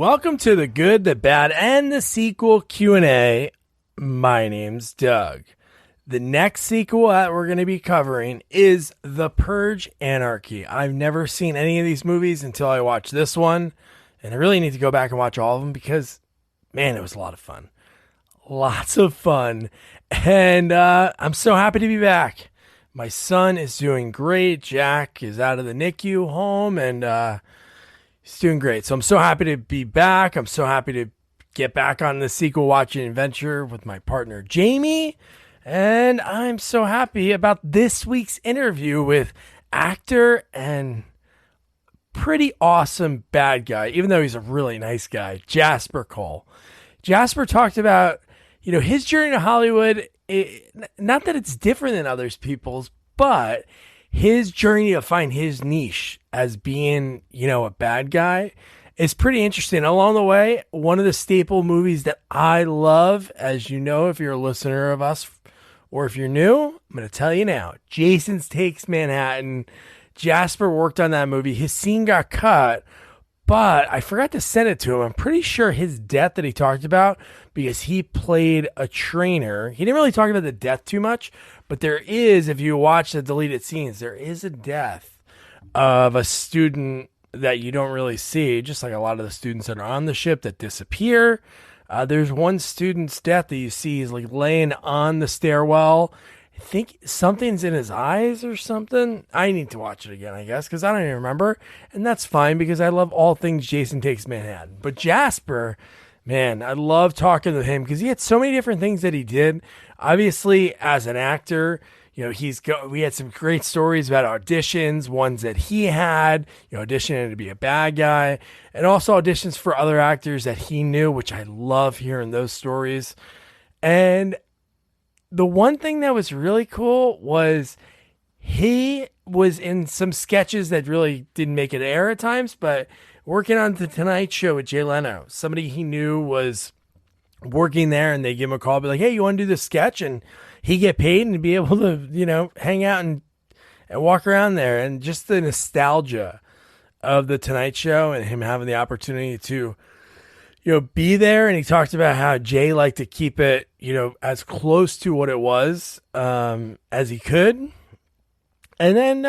Welcome to the Good, the Bad, and the Sequel Q&A. My name's Doug. The next sequel that we're going to be covering is The Purge, Anarchy. I've never seen any of these movies until I watched this one, and I really need to go back and watch all of them because, man, it was a lot of fun. Lots of fun. And I'm so happy to be back. My son is doing great. Jack is out of the NICU home, and he's doing great. So I'm so happy to be back. I'm so happy to get back on the sequel watching adventure with my partner, Jamie. And I'm so happy about this week's interview with actor and pretty awesome bad guy, even though he's a really nice guy, Jasper Cole. Jasper talked about, his journey to Hollywood. Not that it's different than others people's, but his journey to find his niche as being, a bad guy is pretty interesting. Along the way, one of the staple movies that I love, as you know, if you're a listener of us, or if you're new, I'm going to tell you now, Jason's Takes Manhattan. Jasper worked on that movie. His scene got cut, but I forgot to send it to him. I'm pretty sure his death that he talked about, because he played a trainer. He didn't really talk about the death too much, but there is, if you watch the deleted scenes, there is a death of a student that you don't really see, just like a lot of the students that are on the ship that disappear. There's one student's death that you see is like laying on the stairwell. I think something's in his eyes or something. I need to watch it again, I guess, because I don't even remember. And that's fine because I love all things Jason Takes Manhattan. But Jasper, man, I love talking to him because he had so many different things that he did. Obviously, as an actor, we had some great stories about auditions, ones that he had, auditioning to be a bad guy, and also auditions for other actors that he knew, which I love hearing those stories. And the one thing that was really cool was he was in some sketches that really didn't make it air at times, but working on The Tonight Show with Jay Leno, somebody he knew was working there, and they give him a call, be like, hey, you want to do this sketch? And he get paid and be able to, hang out and walk around there. And just the nostalgia of The Tonight Show and him having the opportunity to, be there. And he talked about how Jay liked to keep it, as close to what it was as he could. And then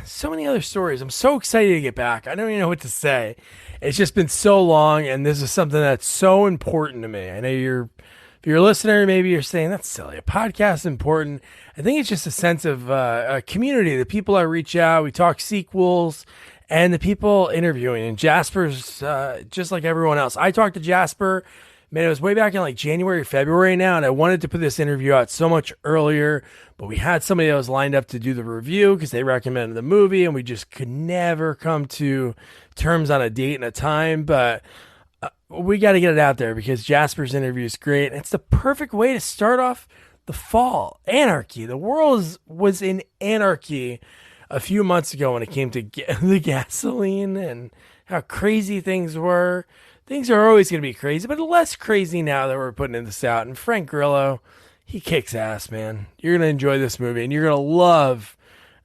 so many other stories. I'm so excited to get back. I don't even know what to say. It's just been so long, and this is something that's so important to me. I know if you're a listener, maybe you're saying, that's silly. A podcast is important. I think it's just a sense of a community. The people I reach out, we talk sequels, and the people interviewing. And Jasper's just like everyone else. I talked to Jasper, man, it was way back in like January, February now, and I wanted to put this interview out so much earlier, but we had somebody that was lined up to do the review because they recommended the movie, and we just could never come to terms on a date and a time, but we got to get it out there because Jasper's interview is great. And it's the perfect way to start off the fall. Anarchy. The world was in anarchy a few months ago when it came to the gasoline and how crazy things were. Things are always going to be crazy, but less crazy now that we're putting this out. And Frank Grillo, he kicks ass, man. You're going to enjoy this movie, and you're going to love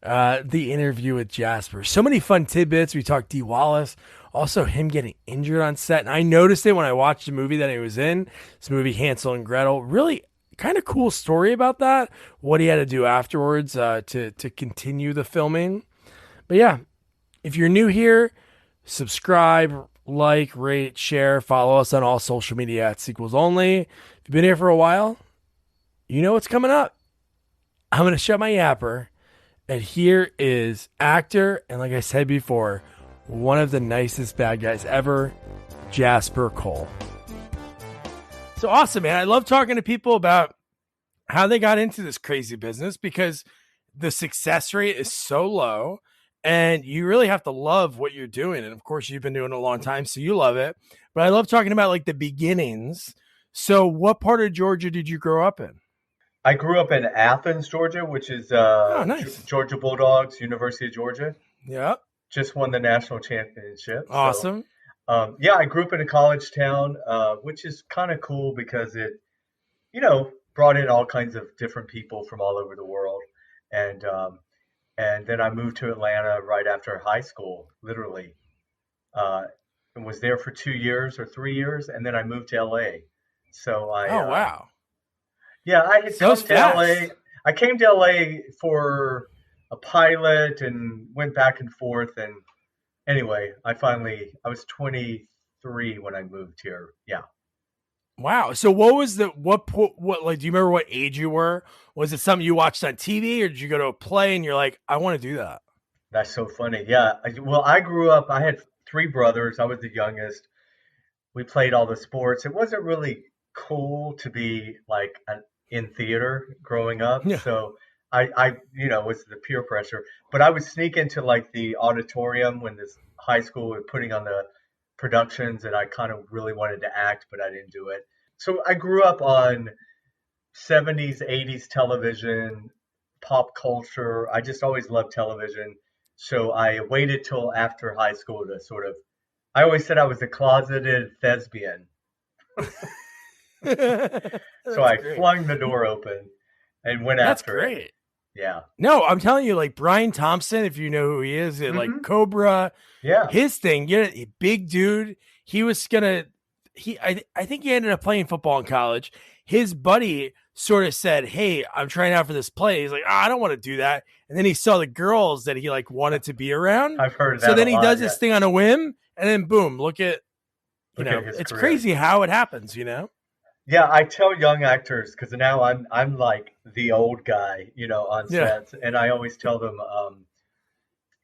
the interview with Jasper. So many fun tidbits. We talked Dee Wallace. Also, him getting injured on set. And I noticed it when I watched the movie that he was in. This movie, Hansel and Gretel. Really kind of cool story about that. What he had to do afterwards to continue the filming. But yeah, if you're new here, subscribe, like, rate, share, follow us on all social media at Sequels Only. If you've been here for a while, you know what's coming up. I'm going to shut my yapper. And here is actor, and like I said before, one of the nicest bad guys ever, Jasper Cole. So awesome, man. I love talking to people about how they got into this crazy business because the success rate is so low and you really have to love what you're doing. And of course, you've been doing it a long time, so you love it. But I love talking about like the beginnings. So what part of Georgia did you grow up in? I grew up in Athens, Georgia, which is nice. Georgia Bulldogs, University of Georgia. Yeah. Just won the national championship. Awesome. So, I grew up in a college town, which is kind of cool because it, brought in all kinds of different people from all over the world. And then I moved to Atlanta right after high school, literally. and was there for 2 years or 3 years, and then I moved to LA. So Oh wow. yeah, I had So come to LA. fast. I came to LA for a pilot and went back and forth. And anyway, I was 23 when I moved here. Yeah, Wow. So what was what like do you remember what age you were? Was it something you watched on TV or did you go to a play and you're like, I want to do that? that's so funny. Yeah, well, I grew up, I had three brothers. I was the youngest. We played all the sports. It wasn't really cool to be like in theater growing up. Yeah. So was the peer pressure. But I would sneak into like the auditorium when this high school was putting on the productions, and I kind of really wanted to act, but I didn't do it. So I grew up on 70s, 80s television, pop culture. I just always loved television. So I waited till after high school to sort of, I always said I was a closeted thespian. So That's I great. flung the door open and went That's after it. great. Yeah. No, I'm telling you, like Brian Thompson, if you know who he is, like Hmm. Cobra, Yeah. his thing, big dude. He was gonna I think he ended up playing football in college. His buddy sort of said, "Hey, I'm trying out for this play." He's like, I don't want to do that. And then he saw the girls that he like wanted to be around. I've heard So that a then he does lot. Yeah. his thing on a whim, and then boom, look at Look at his it's career. crazy how it happens. Yeah, I tell young actors because now I'm like the old guy, on Yeah. sets, and I always tell them,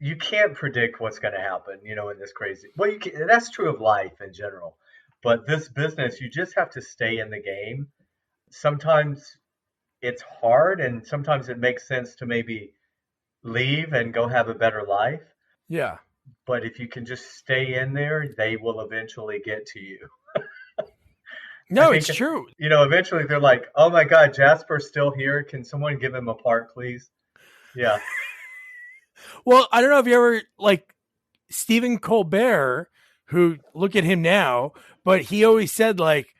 you can't predict what's going to happen, in this crazy. Well, you can, that's true of life in general, but this business, you just have to stay in the game. Sometimes it's hard, and sometimes it makes sense to maybe leave and go have a better life. Yeah. But if you can just stay in there, they will eventually get to you. I No, think, it's true. eventually they're like, oh my God, Jasper's still here. Can someone give him a part, please? Yeah. Well, I don't know if you ever like Stephen Colbert, who look at him now, but he always said like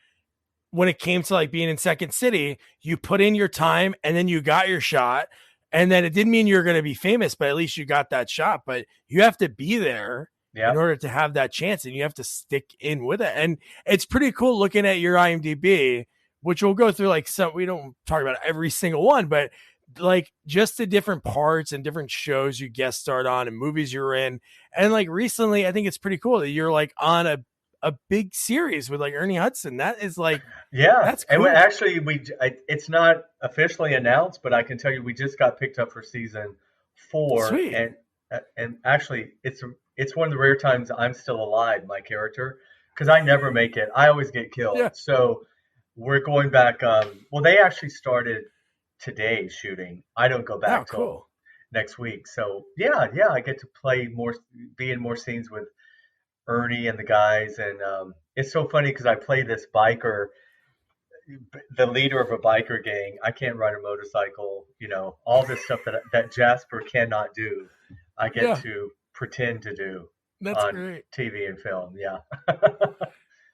when it came to like being in Second City, you put in your time and then you got your shot. And then it didn't mean you're going to be famous, but at least you got that shot. But you have to be there in Yeah. order to have that chance and you have to stick in with it. And it's pretty cool looking at your IMDb, which we'll go through like some, we don't talk about every single one, but like just the different parts and different shows you guest starred on and movies you're in. And like recently, I think it's pretty cool that you're like on a big series with like Ernie Hudson. That is like, Yeah. that's And cool. actually, it's not officially announced, but I can tell you we just got picked up for season 4. Sweet. And actually, it's one of the rare times I'm still alive, my character, because I never make it. I always get Yeah. killed. So we're going back. Well, they actually started today shooting. I don't go Oh, back till cool. next week. So yeah, I get to play more, be in more scenes with Ernie and the guys, and it's so funny because I play this biker, the leader of a biker gang. I can't ride a motorcycle, all this stuff that Jasper cannot do. I get Yeah. to pretend to do That's on great. TV and film. Yeah,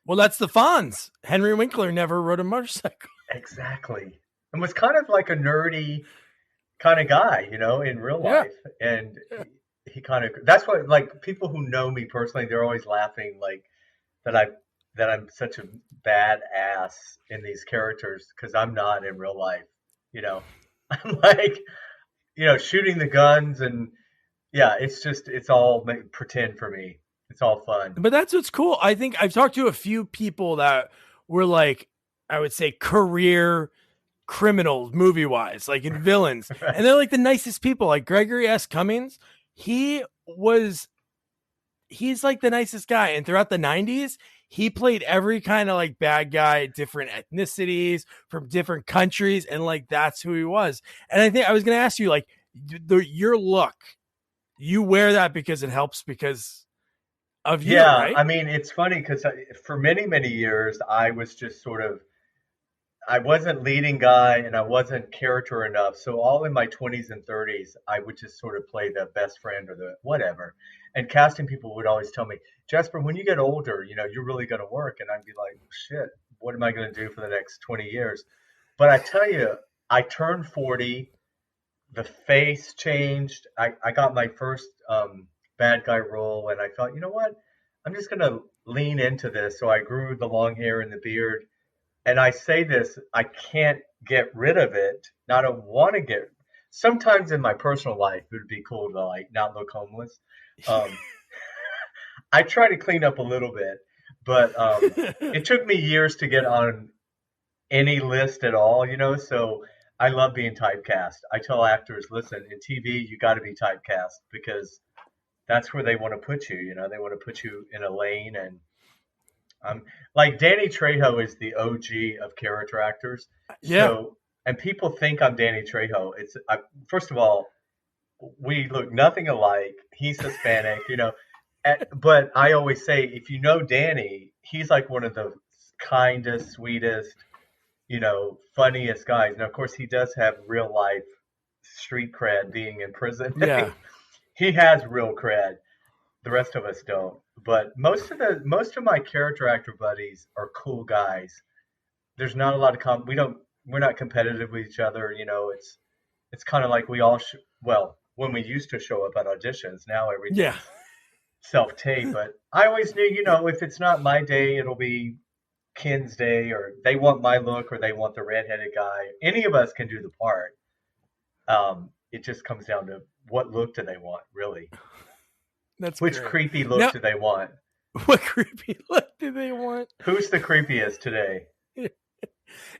Well, that's the Fonz. Henry Winkler never rode a motorcycle. exactly. And was kind of like a nerdy kind of guy, in real Yeah. life. And he kind of, that's what, like, people who know me personally, they're always laughing, like, that I that I'm such a bad ass in these characters because I'm not in real life. You know, I'm like, shooting the guns, and yeah, it's all pretend for me. It's all fun. But that's what's cool. I think I've talked to a few people that were like, I would say career criminals movie wise, like in villains. Right. And they're like the nicest people. Like Gregory S. Cummings, he was he's like the nicest guy. And throughout the 90s, he played every kind of like bad guy, different ethnicities from different countries. And like that's who he was. And I think I was going to ask you, like, your look, you wear that because it helps because of you, Yeah, right? I mean, it's funny because for many, many years, I was just sort of, I wasn't leading guy and I wasn't character enough. So all in my 20s and 30s, I would just sort of play the best friend or the whatever. And casting people would always tell me, Jasper, when you get older, you're really going to work. And I'd be like, shit, what am I going to do for the next 20 years? But I tell you, I turned 40, the face changed. I got my first bad guy role, and I thought, you know what? I'm just going to lean into this. So I grew the long hair and the beard. And I say this, I can't get rid of it. I don't want to get. Sometimes in my personal life, it would be cool to like not look homeless. Um, I try to clean up a little bit, but it took me years to get on any list at all, So I love being typecast. I tell actors, listen, in TV, you got to be typecast because that's where they want to put you. They want to put you in a lane, and like Danny Trejo is the OG of character actors. Yeah. So, and people think I'm Danny Trejo. First of all, we look nothing alike. He's Hispanic, but I always say, if you know Danny, he's like one of the kindest, sweetest, funniest guys. Now, of course, he does have real life street cred being in prison. Yeah. He has real cred. The rest of us don't. But most of my character actor buddies are cool guys. There's not a lot of we're not competitive with each other. It's kind of like we all well, when we used to show up at auditions, now Yeah. everything's self-tape. But I always knew, if it's not my day, it'll be Ken's day, or they want my look, or they want the redheaded guy. Any of us can do the part. It just comes down to what look do they want, really. That's Which great. creepy look do they want? What creepy look do they want? Who's the creepiest today?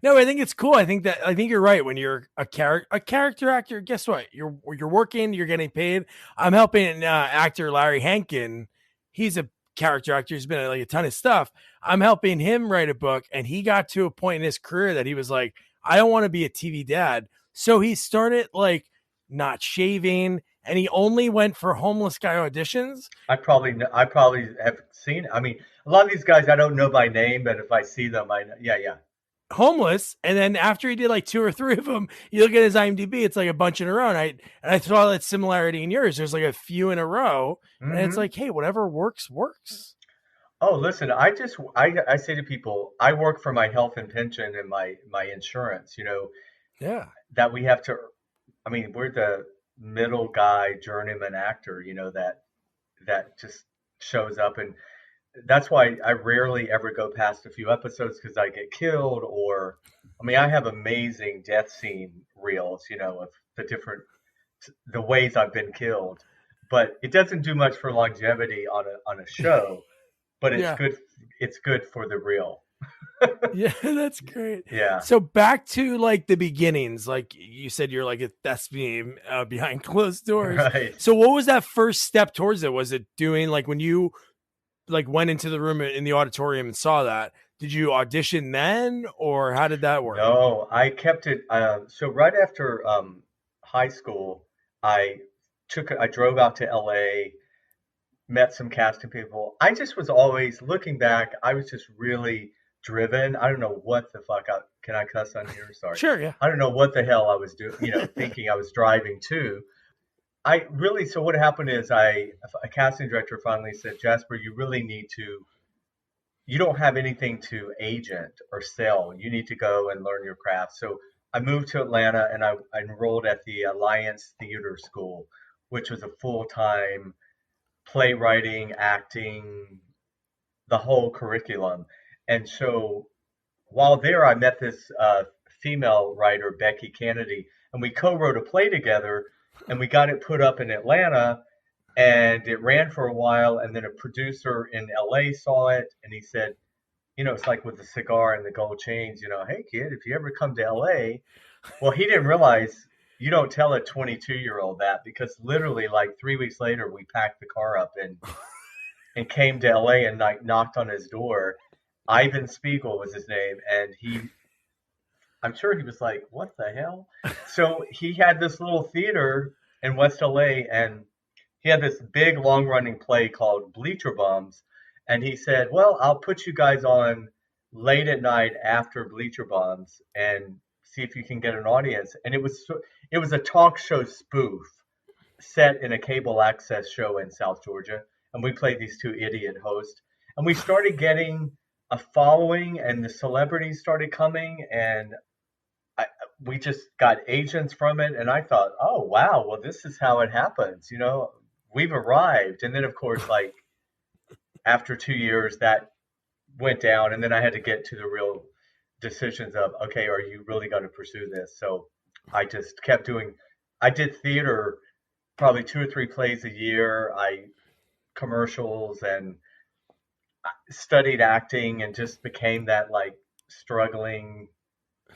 No, I think it's cool. I think you're right. When you're a character actor, guess what? You're working, you're getting paid. I'm helping actor Larry Hankin. He's a character actor. He's been in like a ton of stuff. I'm helping him write a book, and he got to a point in his career that he was like, I don't want to be a TV dad. So he started like not shaving, and he only went for homeless guy auditions. I probably have seen it. I mean, a lot of these guys I don't know by name, but if I see them, I know. Yeah. Homeless, and then after he did like 2 or 3 of them, you look at his IMDb, it's like a bunch in a row. And I saw that similarity in yours. There's like a few in a row, and it's like, hey, whatever works. Oh, listen, I say to people, I work for my health and pension and my insurance. Yeah. That we have to. I mean, we're the middle guy, journeyman actor. That just shows up, and that's why I rarely ever go past a few episodes because I get killed, or I mean, I have amazing death scene reels, of the ways I've been killed, but it doesn't do much for longevity on a show, but it's good for the reel. Yeah, that's great. Yeah. So back to like the beginnings, like you said, you're like a thespian behind closed doors. Right. So what was that first step towards it? Was it doing like when you like went into the room in the auditorium and saw that, did you audition then, or how did that work? No, I kept it. So right after high school, I drove out to LA, met some casting people. I just was always looking back. I was just really driven. I don't know what the fuck. Can I cuss on here? Sorry. Sure. Yeah. I don't know what the hell I was doing. Thinking I was driving to. So what happened is a casting director finally said, Jasper, you really need to, you don't have anything to agent or sell. You need to go and learn your craft. So I moved to Atlanta, and I enrolled at the Alliance Theater School, which was a full-time playwriting, acting, the whole curriculum. And so while there, I met this female writer, Becky Kennedy, and we co-wrote a play together. And we got it put up in Atlanta, and it ran for a while. And then a producer in LA saw it, and he said, it's like with the cigar and the gold chains, hey kid, if you ever come to LA, well, he didn't realize you don't tell a 22-year-old that, because literally like 3 weeks later, we packed the car up and came to LA and like knocked on his door. Ivan Spiegel was his name, and I'm sure he was like, what the hell? So he had this little theater in West LA, and he had this big long running play called Bleacher Bums. And he said, well, I'll put you guys on late at night after Bleacher Bums and see if you can get an audience. And it was a talk show spoof set in a cable access show in South Georgia. And we played these two idiot hosts, and we started getting a following, and the celebrities started coming, and we just got agents from it. And I thought, oh, wow, well, this is how it happens. We've arrived. And then, of course, like after 2 years, that went down, and then I had to get to the real decisions of, okay, are you really going to pursue this? So I just kept doing. I did theater, probably 2 or 3 plays a year. I commercials and studied acting, and just became that like struggling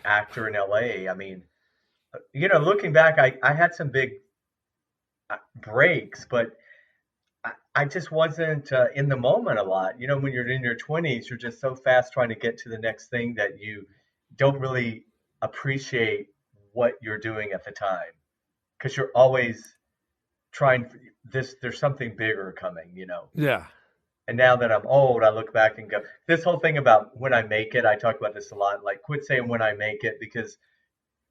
actor in LA. I mean, looking back, I had some big breaks, but I just wasn't in the moment a lot. When you're in your 20s, you're just so fast trying to get to the next thing that you don't really appreciate what you're doing at the time, because you're always trying this. There's something bigger coming. Yeah. And now that I'm old, I look back and go, this whole thing about when I make it, I talk about this a lot. Like, quit saying when I make it, because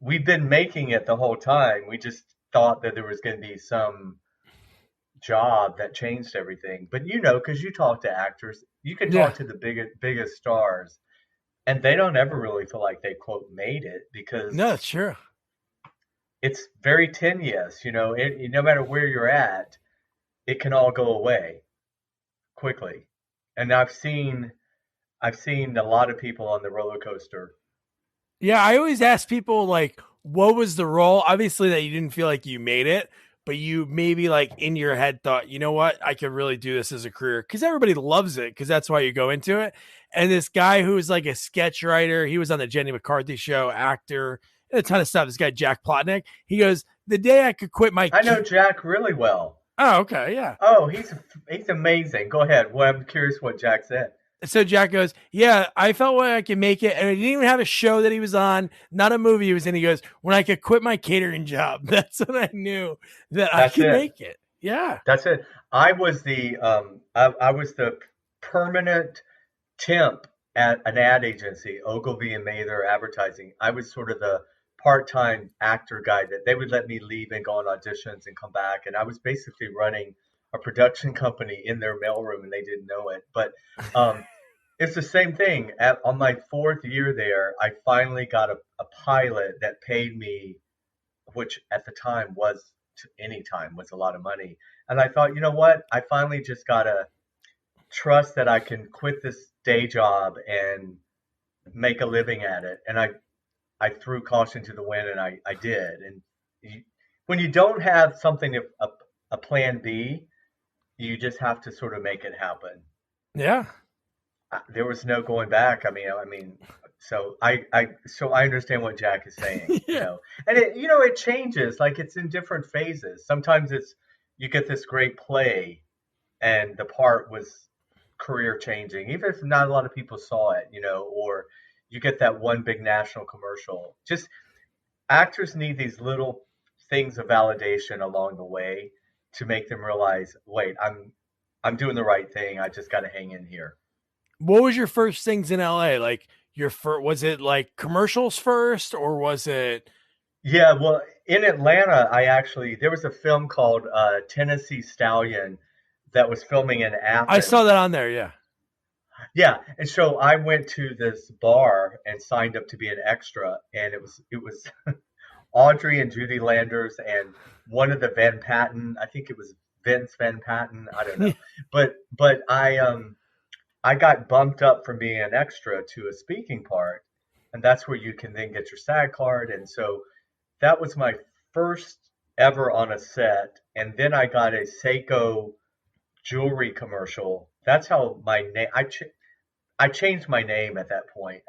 we've been making it the whole time. We just thought that there was going to be some job that changed everything. But because you talk to actors, you can Yeah. talk to the biggest stars, and they don't ever really feel like they quote made it, because No, it's true. it's very tenuous. No matter where you're at, it can all go away quickly. And I've seen a lot of people on the roller coaster. Yeah, I always ask people like, what was the role? Obviously, that you didn't feel like you made it, but you maybe like in your head thought, you know what, I could really do this as a career because everybody loves it because that's why you go into it. And this guy who was like a sketch writer, he was on the Jenny McCarthy show, actor, and a ton of stuff. This guy Jack Plotnick, he goes, the day I could quit my. I know Jack really well. Oh, okay, yeah. Oh, he's amazing. Go ahead. Well, I'm curious what Jack said. So Jack goes, yeah, I felt like I could make it. And I didn't even have a show that he was on, not a movie he was in. He goes, when I could quit my catering job, that's when I knew that I That's could it. make it. Yeah. That's it. I was the permanent temp at an ad agency, Ogilvy and Mather Advertising. I was sort of the part-time actor guy that they would let me leave and go on auditions and come back. And I was basically running a production company in their mailroom, and they didn't know it. But um, it's the same thing. On my fourth year there, I finally got a pilot that paid me, which at the time was, to any time, was a lot of money. And I thought, you know what? I finally just gotta trust that I can quit this day job and make a living at it. And I threw caution to the wind, and I did. And you, when you don't have something, a plan B, you just have to sort of make it happen. Yeah. There was no going back. I mean, so I understand what Jack is saying, Yeah. and it changes. Like, it's in different phases. Sometimes it's you get this great play, and the part was career changing, even if not a lot of people saw it, or you get that one big national commercial. Just actors need these little things of validation along the way to make them realize, wait, I'm doing the right thing. I just got to hang in here. What was your first things in LA? Like your first, was it like commercials first or was it? Yeah, well, in Atlanta, there was a film called Tennessee Stallion that was filming in I saw Athens. that on there. Yeah. Yeah, and so I went to this bar and signed up to be an extra, and it was Audrey and Judy Landers and one of the Van Patten. I think it was Vince Van Patten. I don't know, but I got bumped up from being an extra to a speaking part, and that's where you can then get your SAG card. And so that was my first ever on a set, and then I got a Seiko jewelry commercial. That's how my name. I changed my name at that point.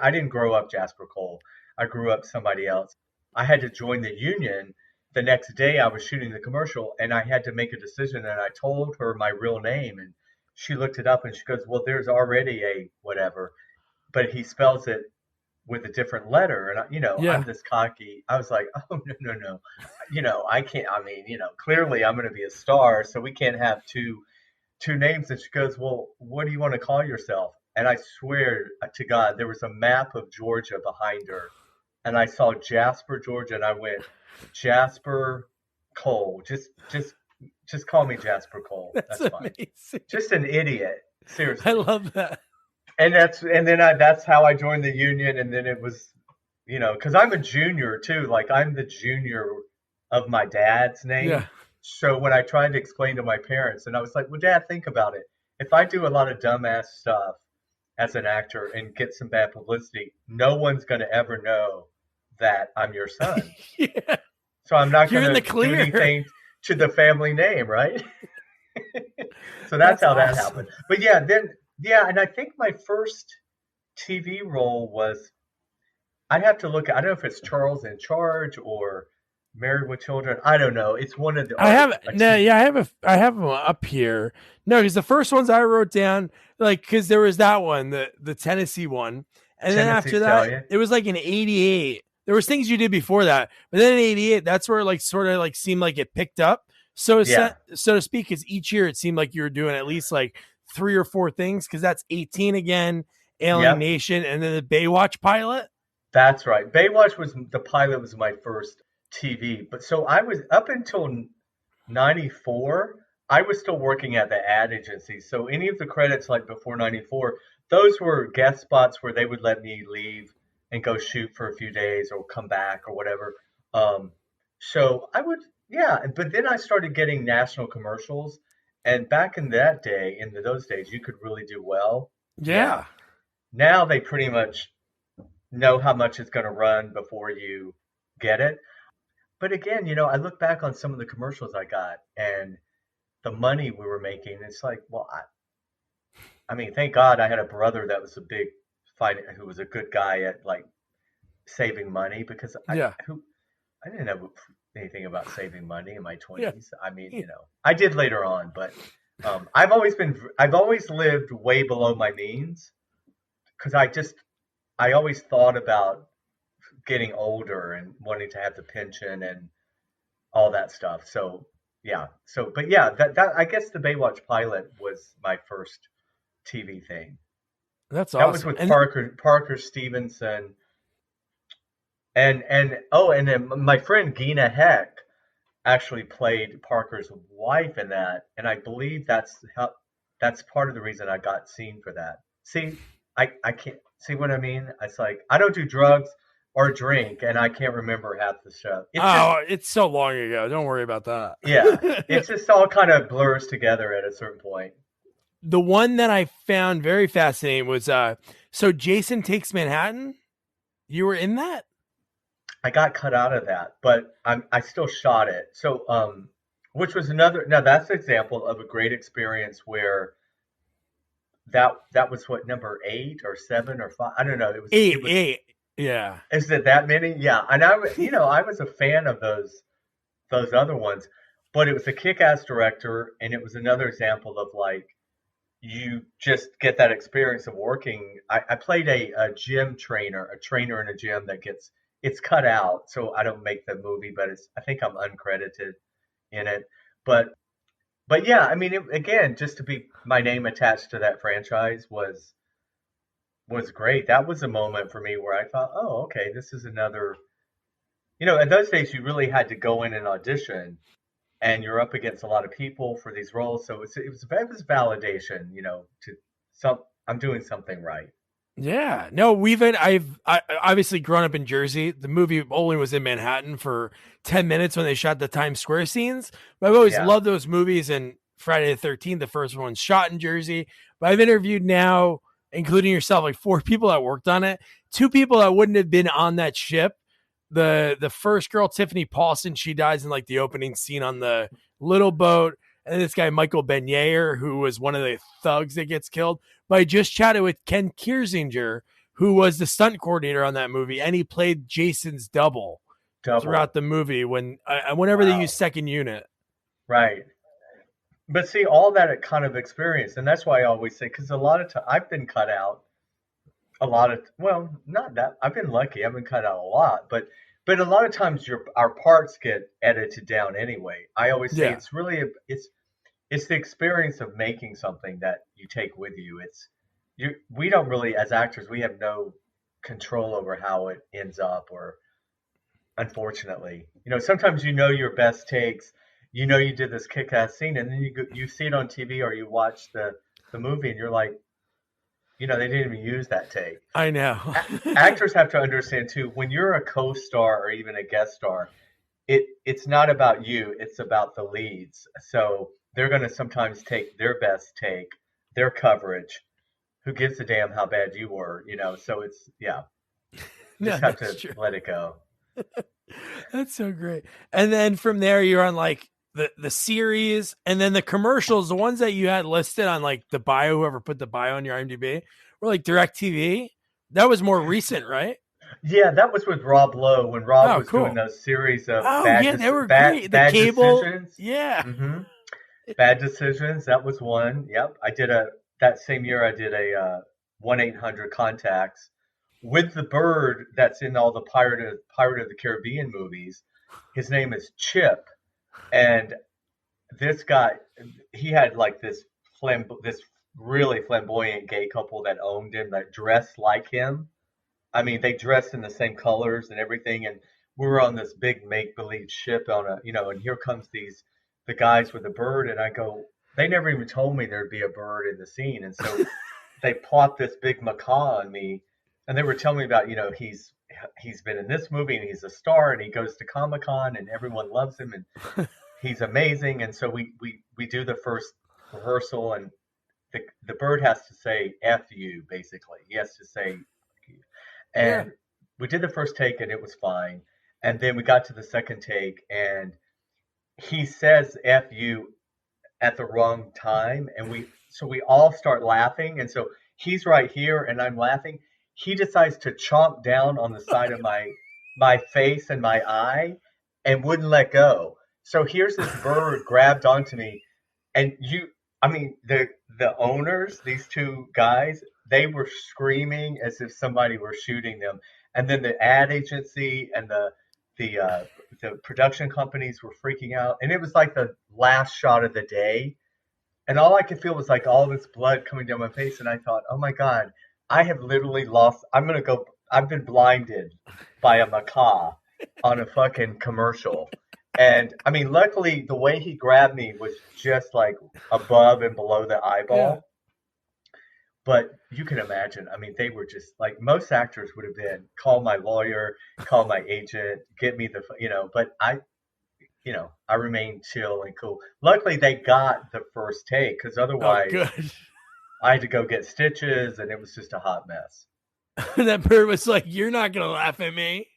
I didn't grow up Jasper Cole. I grew up somebody else. I had to join the union. The next day I was shooting the commercial, and I had to make a decision, and I told her my real name, and she looked it up and she goes, "Well, there's already a whatever, but he spells it with a different letter." And I'm Yeah. this cocky. I was like, "Oh, no, no, no. I can't. I mean, clearly I'm going to be a star, so we can't have two names." And she goes, "Well, what do you want to call yourself?" And I swear to God, there was a map of Georgia behind her, and I saw Jasper, Georgia, and I went, "Jasper Cole. Just call me Jasper Cole. That's That's fine." amazing. Just an idiot, I seriously. love that. And then that's how I joined the union, and then it was, because I'm a junior too. Like, I'm the junior of my dad's Yeah. name. So when I tried to explain to my parents, and I was like, "Well, Dad, think about it. if I do a lot of dumbass stuff as an actor and get some bad publicity, no one's going to ever know that I'm your son. Yeah, So I'm not you're going in the to do clear. anything to the family name, right? So that's That's how that happened. awesome. But yeah, then yeah, and I think my first TV role was I'd have to look. I don't know if it's Charles in Charge or Married with Children. I don't know. It's one of the I or have a no, T yeah, I have them up here. No, because the first ones I wrote down, like, because there was that one, the Tennessee one, and then Tennessee after that, Stallion. it was like in '88. There was things you did before that, but then in '88, that's where it, like, sort of like seemed like it picked up. So Yeah. so to speak, because each year it seemed like you were doing at least like 3 or 4 things. Because that's 18 again, Alien Yep. Nation, and then the Baywatch pilot. That's right. Baywatch was the pilot was my first TV. But so I was up until 94, I was still working at the ad agency. So any of the credits like before 94, those were guest spots where they would let me leave and go shoot for a few days or come back or whatever. Um, so I would, yeah, but then I started getting national commercials. And back in that day, in those days, you could really do well. Yeah. Yeah, Now they pretty much know how much it's going to run before you get it. But again, I look back on some of the commercials I got and the money we were making. It's like, well, I mean, thank God I had a brother that was a big fight, who was a good guy at like saving money because yeah, I didn't know anything about saving money in my yeah. 20s. I mean, I did later on, but I've always lived way below my means because I always thought about getting older and wanting to have the pension and all that stuff. So yeah. So but yeah, that I guess the Baywatch pilot was my first TV thing. That's That was awesome. with And Parker Stevenson and then my friend Gina Heck actually played Parker's wife in that, and I believe that's part of the reason I got seen for that. See, I can't see what I mean. It's like I don't do drugs or drink, and I can't remember half the stuff. It's just oh, it's so long ago. Don't worry about yeah, that. it's just all kind of blurs together at a certain point. The one that I found very fascinating was so Jason Takes Manhattan. You were in that? I got cut out of that, but I still shot it. So which was another now that's an example of a great experience where that was what number 8 or 7 or 5. I don't know. Eight, It was eight. Yeah. is it that many? Yeah, and I was a fan of those other ones, but it was a kick-ass director, and it was another example of like you just get that experience of working. I played a gym trainer, a trainer in a gym that gets it's cut out, so I don't make the movie, but I think I'm uncredited in it. But but yeah, I mean, again, just to be my name attached to that franchise was great. That was a moment for me where I thought, oh, okay, this is another. In those days, you really had to go in and audition, and you're up against a lot of people for these roles. So it was validation, to I'm doing something right. Yeah. No, I obviously grown up in Jersey. The movie only was in Manhattan for 10 minutes when they shot the Times Square scenes. But I've always Yeah. loved those movies, and Friday the 13th, the first one shot in Jersey. But I've interviewed now, including yourself, like 4 people that worked on it. 2 people that wouldn't have been on that ship. The first girl, Tiffany Paulson, she dies in like the opening scene on the little boat. And this guy, Michael Benyayer, who was one of the thugs that gets killed. But I just chatted with Ken Kiersinger, who was the stunt coordinator on that movie, and he played Jason's double throughout Double. the movie whenever they use Wow. second unit. Right. But see, all that kind of experience, and that's why I always say, because a lot of time I've been cut out a lot of, well, not that I've been lucky. I've been cut out a lot, but a lot of times our parts get edited down anyway. I always say Yeah. it's really it's the experience of making something that you take with you. We don't really, as actors, we have no control over how it ends up, or unfortunately, sometimes your best takes, you did this kick-ass scene, and then you see it on TV or you watch the movie, and you're like, they didn't even use that take. I know. Actors have to understand too, when you're a co-star or even a guest star, it's not about you, it's about the leads. So they're going to sometimes take their best take their coverage. Who gives a damn how bad you were, So it's, yeah, No, just have that's to true. let it go. That's so great. And then from there, you're on like the series, and then the commercials, the ones that you had listed on like the bio, whoever put the bio on your IMDb, were like DirecTV. That was more recent, right? Yeah, that was with Rob Lowe when Rob Oh, was doing cool. those series of Oh yeah, they were bad great. The bad cable, decisions. yeah, hmm Bad decisions. That was one. Yep, I did a that same year. I did a 1-800 contacts with the bird that's in all the Pirate of the Caribbean movies. His name is Chip, and this guy, he had like this really flamboyant gay couple that owned him that dressed like him. I mean, they dressed in the same colors and everything, and we were on this big make believe ship on and here comes the guys with a bird, and I go, they never even told me there'd be a bird in the scene, and so they plot this big macaw on me, and they were telling me about, he's been in this movie and he's a star and he goes to Comic Con and everyone loves him and he's amazing, and so we do the first rehearsal, and the bird has to say "f you," basically. He has to say, yeah. and we did the first take and it was fine, and then we got to the second take and he says "f you" at the wrong time, and we all start laughing, and so he's right here and I'm laughing. He decides to chomp down on the side of my face and my eye and wouldn't let go. So here's this bird grabbed onto me, and I mean, the owners, these two guys, they were screaming as if somebody were shooting them, and then the ad agency and the uh, the production companies were freaking out, and it was like the last shot of the day, and all I could feel was like all this blood coming down my face, and I thought, oh my god, I have literally lost. I'm gonna go. I've been blinded by a macaw on a fucking commercial. And I mean, luckily, the way he grabbed me was just like above and below the Yeah. eyeball. But you can imagine, I mean, they were just like most actors would have been call my lawyer, call my agent, get me but I remained chill and cool. Luckily, they got the first take because Oh, otherwise good. I had to go get stitches and it was just a hot mess. That bird was like, "You're not gonna laugh at me."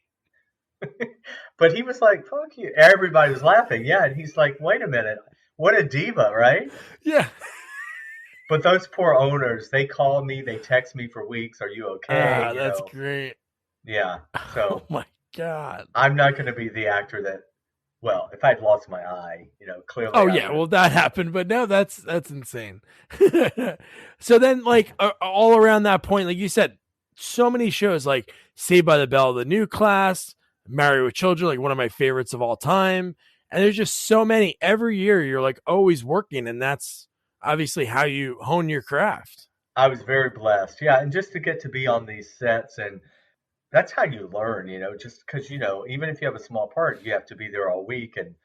But he was like, fuck you. Everybody was laughing. Yeah. And he's like, wait a minute. What a diva, right? Yeah. But those poor owners, they call me, they text me for weeks. Are you okay? Ah, that's great. Yeah. Oh So my god. I'm not going to be the actor that, well, if I'd lost my eye, clearly Oh I yeah, would have. well that happened, but no, that's insane. So then, like all around that point, like you said, so many shows like Saved by the Bell, The New Class, Married with Children, like one of my favorites of all time. And there's just so many. Every year, you're like always working, and that's obviously how you hone your craft. I was very blessed. Yeah. And just to get to be on these sets, and that's how you learn, just because, even if you have a small part, you have to be there all week. And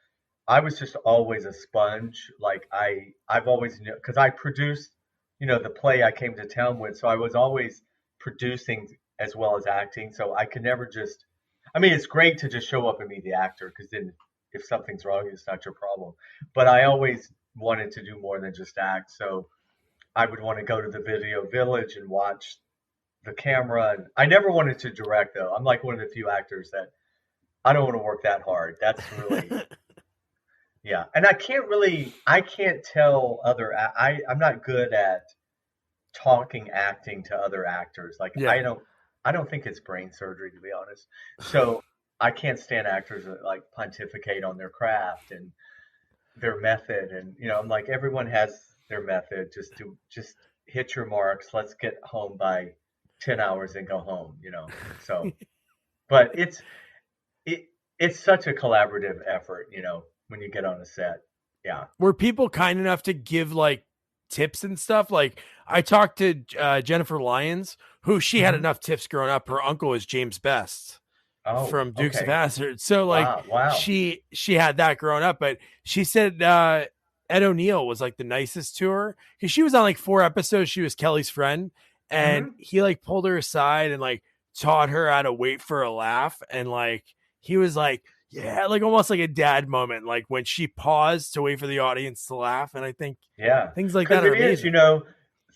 I was just always a sponge. Like I've always knew because I produced, the play I came to town with, so I was always producing as well as acting. So I could never just. I mean, it's great to just show up and be the actor because then if something's wrong, it's not your problem. But I always wanted to do more than just act. So I would want to go to the video village and watch the camera. And I never wanted to direct though. I'm like one of the few actors that I don't want to work that hard. That's really yeah, and I can't tell I'm not good at talking acting to other actors. Like Yeah. I don't think it's brain surgery to be honest. So I can't stand actors that like pontificate on their craft and their method, and I'm like everyone has their method. Just hit your marks. Let's get home by 10 hours and go home. So, but it it's such a collaborative effort. When you get on a set. Yeah. Were people kind enough to give like tips and stuff? Like I talked to Jennifer Lyons, who she had hmm enough tips growing up. Her uncle was James Best Oh, from Dukes of okay. Hazzard. So like Wow, wow. she had that growing up, but she said Ed O'Neill was like the nicest to her because she was on like 4 episodes. She was Kelly's friend, and hmm he like pulled her aside and like taught her how to wait for a laugh, and like he was like. Yeah, like almost like a dad moment, like when she paused to wait for the audience to laugh. And I think Yeah. things like Because that are it is, amazing.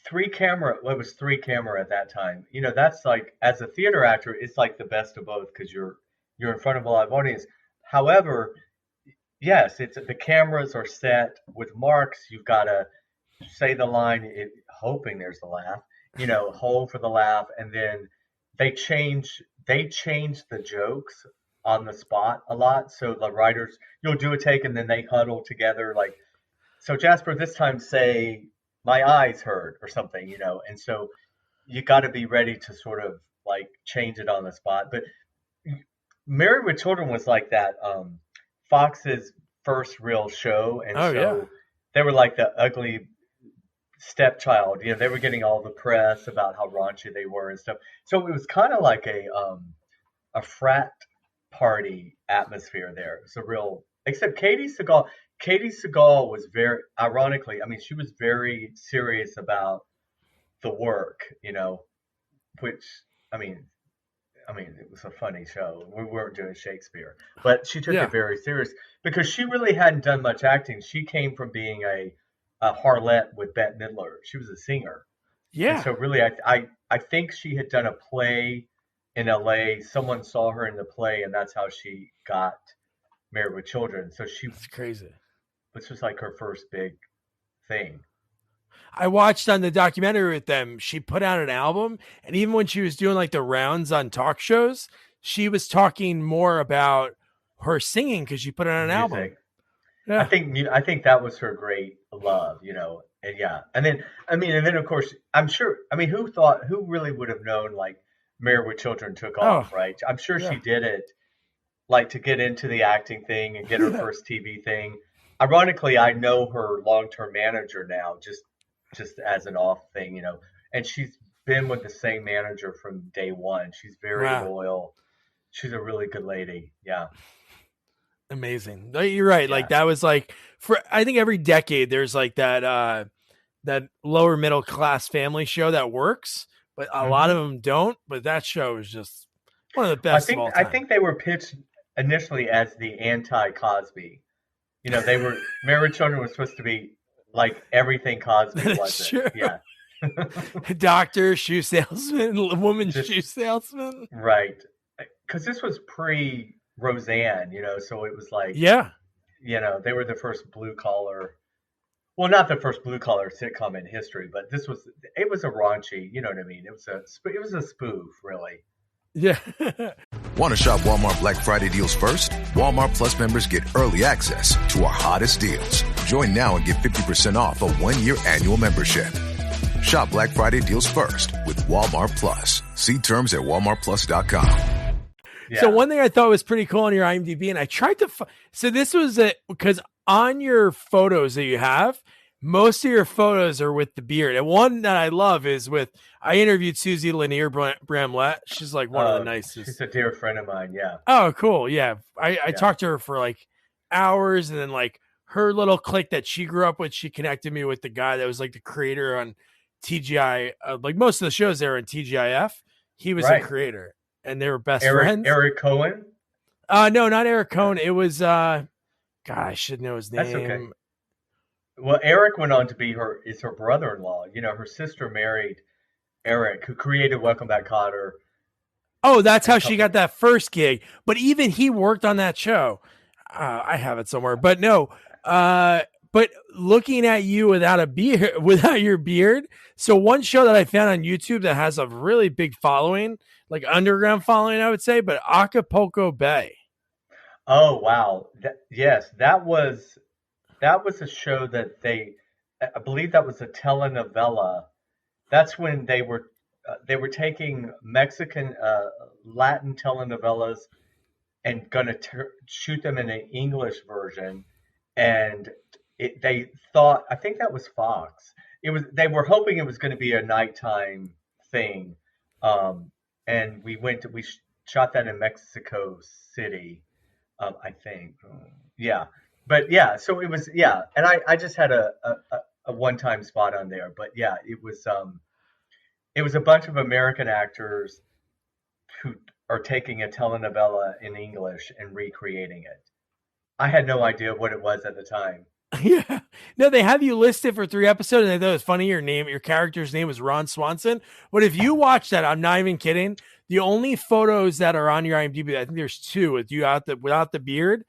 three camera. Well, it was three camera at that time. You know, that's like as a theater actor, it's like the best of both because you're in front of a live audience. However, yes, it's the cameras are set with marks. You've got to say the line, hoping there's a laugh. You know, hold for the laugh, and then they change the jokes on the spot a lot. So the writers, you'll do a take, and then they huddle together like, so Jasper, this time say my eyes hurt or something, you know, and so you got to be ready to sort of like change it on the spot. But Married with Children was like that Fox's first real show, and Oh yeah. so they were like the ugly stepchild. You know, they were getting all the press about how raunchy they were and stuff. So it was kind of like a frat party atmosphere there. It's a real, except Katie Seagal. Katie Seagal was very, ironically, I mean, she was very serious about the work, you know, which, I mean, it was a funny show. We weren't doing Shakespeare, but she took it Yeah. very serious because she really hadn't done much acting. She came from being a harlot with Bette Midler. She was a singer, and Yeah. so really, I think she had done a play in L.A. Someone saw her in the play, and that's how she got Married with Children. So It's crazy. this was like her first big thing. I watched on the documentary with them, she put out an album, and even when she was doing like the rounds on talk shows, she was talking more about her singing because she put out an album. Music. Yeah. I think that was her great love, you know, and yeah, and then and then of course I'm sure. I mean, who really would have known like Married with Children took Oh, off, right? I'm sure she yeah. did it like to get into the acting thing and get her first TV thing. Ironically, I know her long-term manager now, just as an off thing, you know, and she's been with the same manager from day one. She's very Wow. loyal. She's a really good lady. Yeah, Amazing. You're right. Like yeah. that was like for I think every decade there's like that lower middle class family show that works, but a lot of hmm them don't. But that show is just one of the I best of think all I time. think they were pitched initially as the anti Cosby. You know, they were Married Children was supposed to be like everything Cosby That's wasn't. true. Yeah. Doctor, shoe salesman, woman Just shoe salesman. right. Because this was pre Roseanne, you know, so it was like, Yeah. you know, they were the first blue collar, well, not the first blue collar sitcom in history, but it was a raunchy, you know what I mean? It was a spoof, really. Yeah. Want to shop Walmart Black Friday deals first? Walmart Plus members get early access to our hottest deals. Join now and get 50% off a one-year annual membership. Shop Black Friday deals first with Walmart Plus. See terms at walmartplus.com. So Yeah. one thing I thought was pretty cool on your IMDb, and I tried to. So this was it because on your photos that you have, most of your photos are with the beard, and one that I love is with. I interviewed Susie Lanier Bramlett. She's like one of the She's nicest. a dear friend of mine. Yeah. Oh, cool. Yeah, I Yeah. talked to her for like hours, and then like her little clique that she grew up with, she connected me with the guy that was like the creator on TGI. Like most of the shows there in TGIF, he was a Right. creator, and they were best Eric friends. Eric Cohen. No, not Eric Yeah. Cohn. It was God, I should know his That's okay. name. Well, Eric went on to be her brother-in-law. You know, her sister married Eric, who created Welcome Back, Kotter, Oh, that's and a how she got couple. that first gig. But even he worked on that show. I have it somewhere. But no, but looking at you without a beard, without your beard. So one show that I found on YouTube that has a really big following, like underground following, I would say, but Acapulco Bay. Oh wow! Yes, that was a show that I believe that was a telenovela. That's when they were taking Mexican Latin telenovelas and gonna shoot them in an English version, and they thought I think that was Fox. It was they were hoping it was going to be a nighttime thing, um, and we shot that in Mexico City, I think. Yeah, but yeah, so it was yeah, and I just had a one time spot on there, but yeah, it was a bunch of American actors who are taking a telenovela in English and recreating it. I had no idea what it was at the time. Yeah. No, they have you listed for 3 episodes, and I thought it was funny. Your character's name was Ron Swanson. But if you watch that, I'm not even kidding. The only photos that are on your IMDb, I think there's two with you without the beard,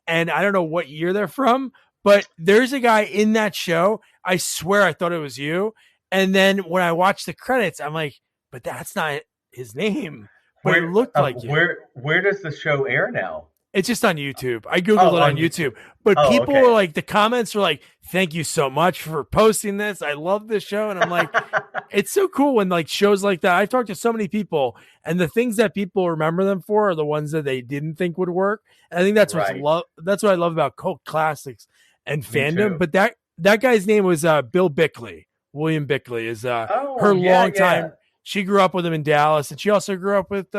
and I don't know what year they're from, but there's a guy in that show. I swear I thought it was you. And then when I watched the credits, I'm like, but that's not his name. But it looked like you. Where does the show air now? It's just on YouTube. I Googled it on YouTube. But people were like, the comments were like, thank you so much for posting this. I love this show. And I'm like, it's so cool when like shows like that. I've talked to so many people, and the things that people remember them for are the ones that they didn't think would work. And I think that's that's what I love about cult classics and fandom. But that guy's name was Bill Bickley. William Bickley is her long time. She grew up with him in Dallas, and she also grew up with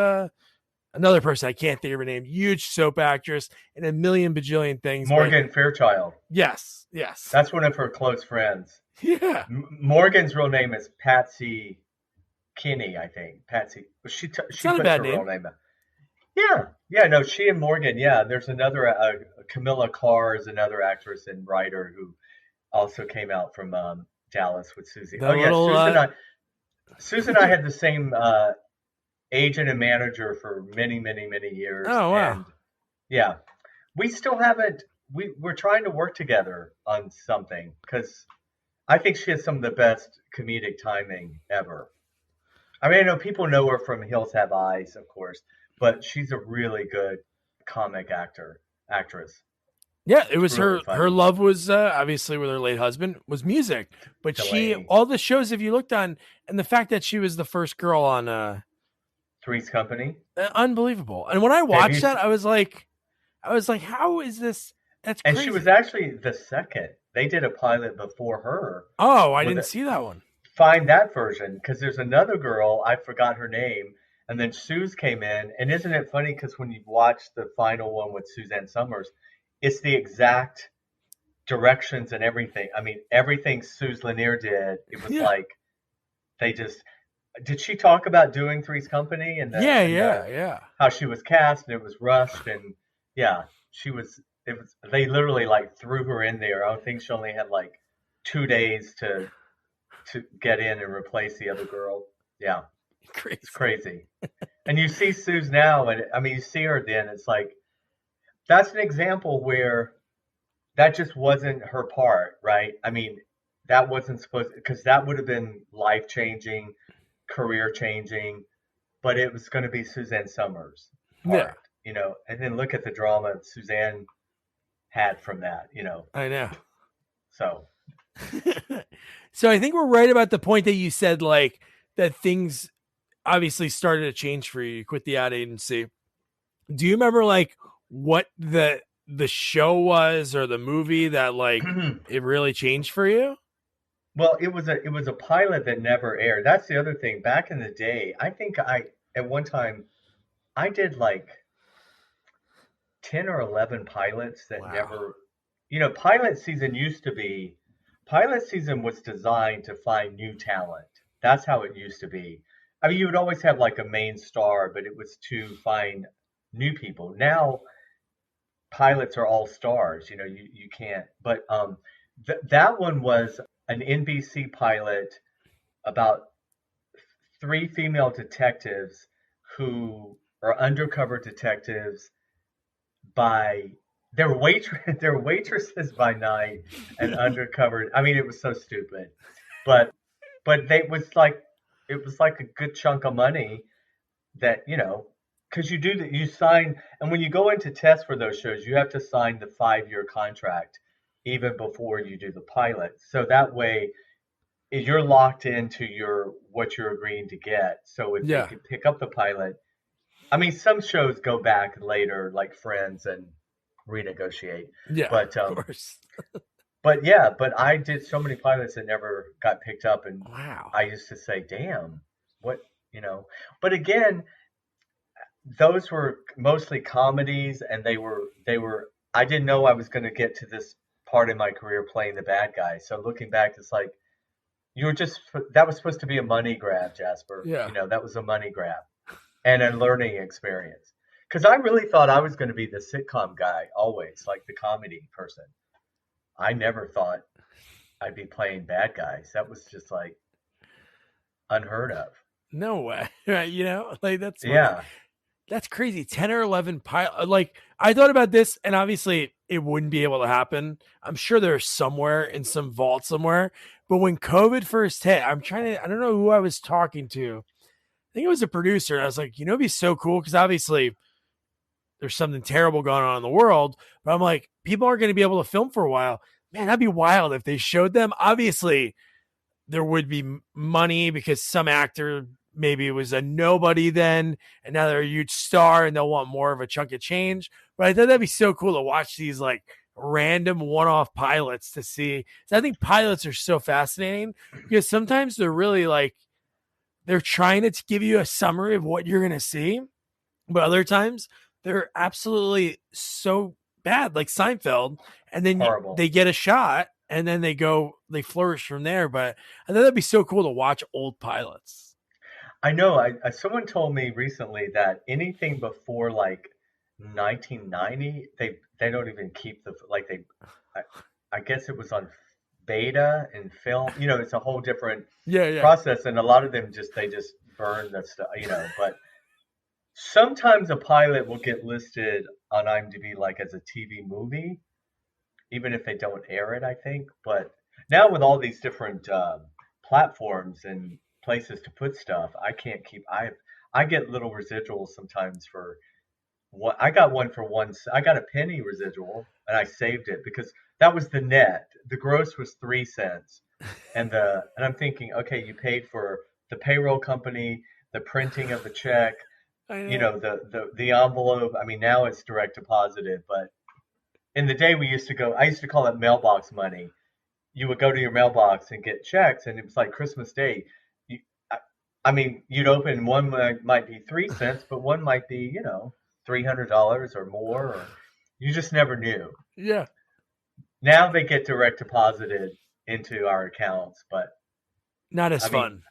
another person, I can't think of her name, huge soap actress and a million bajillion things. Morgan Fairchild. Yes. That's one of her close friends. Yeah. Morgan's real name is Patsy Kinney, I think. Patsy. She puts her real name. Yeah. No, she and Morgan. Yeah, there's another Camilla Carr is another actress and writer who also came out from Dallas with Susie. Susan and I had the same agent and manager for many, many, many years. Oh, wow. And yeah, we still haven't, we're trying to work together on something because I think she has some of the best comedic timing ever. I mean, I know people know her from Hills Have Eyes, of course, but she's a really good comic actress. Yeah, it was really her love was obviously with her late husband was music, but all the shows, if you looked on, and the fact that she was the first girl on Three's Company, unbelievable. And when I watched that, I was like, how is this? That's crazy. And she was actually the second. They did a pilot before her. Oh, I didn't see that one. Find that version, because there's another girl, I forgot her name, and then Suze came in. And isn't it funny, because when you watch the final one with Suzanne Summers, it's the exact directions and everything. I mean, everything Suze Lanier did, it was like they just... Did she talk about doing Three's Company? And how she was cast and it was rushed, and they literally like threw her in there. I think she only had like 2 days to get in and replace the other girl. Yeah, it's crazy. And you see Suze now, and I mean, you see her then. It's like that's an example where that just wasn't her part, right? I mean, that wasn't supposed, because that would have been life changing, career changing, but it was going to be Suzanne Summers' part, and then look at the drama Suzanne had from that, I know. So I think we're right about the point that you said, like, that things obviously started to change for you. You quit the ad agency. Do you remember like what the show was or the movie that like it really changed for you? Well, it was a pilot that never aired. That's the other thing. Back in the day, I think at one time I did like 10 or 11 pilots that never, pilot season was designed to find new talent. That's how it used to be. I mean, you would always have like a main star, but it was to find new people. Now pilots are all stars, you can't, but that one was an NBC pilot about 3 female detectives who are undercover detectives they're waitresses by night and undercover. I mean, it was so stupid, but it was like a good chunk of money that, because you sign, and when you go into test for those shows, you have to sign the 5-year contract even before you do the pilot. So that way you're locked into what you're agreeing to get. So if you can pick up the pilot, I mean, some shows go back later, like Friends, and renegotiate. Yeah, but of course. but I did so many pilots that never got picked up, and I used to say, damn, what, but again, those were mostly comedies, and they were, I didn't know I was going to get to this part in my career playing the bad guy. So looking back, it's like, that was supposed to be a money grab, Jasper. Yeah. That was a money grab and a learning experience. Because I really thought I was going to be the sitcom guy always, like the comedy person. I never thought I'd be playing bad guys. That was just like unheard of. No way. Right? You know, like that's funny. Yeah. That's crazy. 10 or 11 pilot. Like, I thought about this, and obviously it wouldn't be able to happen. I'm sure there's somewhere in some vault somewhere. But when COVID first hit, I don't know who I was talking to. I think it was a producer. And I was like, it'd be so cool because obviously there's something terrible going on in the world. But I'm like, people aren't going to be able to film for a while. Man, that'd be wild if they showed them. Obviously, there would be money because some actor maybe it was a nobody then, and now they're a huge star and they'll want more of a chunk of change. But I thought that'd be so cool to watch these like random one-off pilots to see. So I think pilots are so fascinating because sometimes they're really like they're trying to give you a summary of what you're gonna see, but other times they're absolutely so bad, like Seinfeld, and then Horrible. they get a shot and then they flourish from there. But I thought that'd be so cool to watch old pilots. I know. Someone told me recently that anything before like 1990, they don't even keep the like they. I guess it was on beta and film. It's a whole different Yeah. process, and a lot of them they just burn that stuff. But sometimes a pilot will get listed on IMDb like as a TV movie, even if they don't air it, I think. But now with all these different platforms and places to put stuff, I can't keep. I get little residuals sometimes for what I got one for one. I got a penny residual and I saved it because that was the net. The gross was 3 cents, and I'm thinking, okay, you paid for the payroll company, the printing of the check, the envelope. I mean, now it's direct deposited, but in the day I used to call it mailbox money. You would go to your mailbox and get checks, and it was like Christmas Day. I mean, you'd open one might be 3 cents, but one might be, $300 or more. Or you just never knew. Yeah. Now they get direct deposited into our accounts, but not as fun.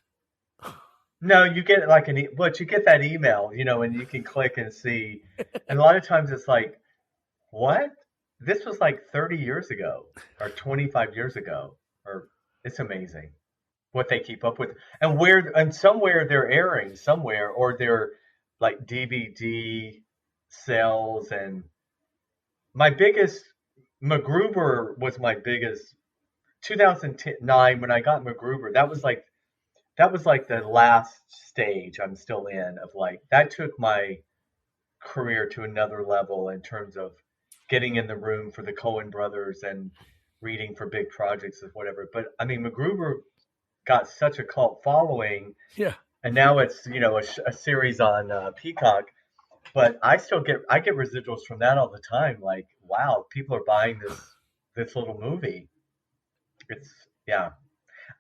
No, you get like but you get that email, and you can click and see. And a lot of times it's like, what? This was like 30 years ago or 25 years ago, or it's amazing what they keep up with and somewhere they're airing somewhere, or they're like DVD sales. And Macgruber was my biggest 2009 when I got Macgruber. That was like the last stage I'm still in of like that took my career to another level in terms of getting in the room for the Coen brothers and reading for big projects or whatever. But I mean, Macgruber got such a cult following. Yeah. And now it's, a series on Peacock, but I get residuals from that all the time. Like, wow, people are buying this little movie. Yeah.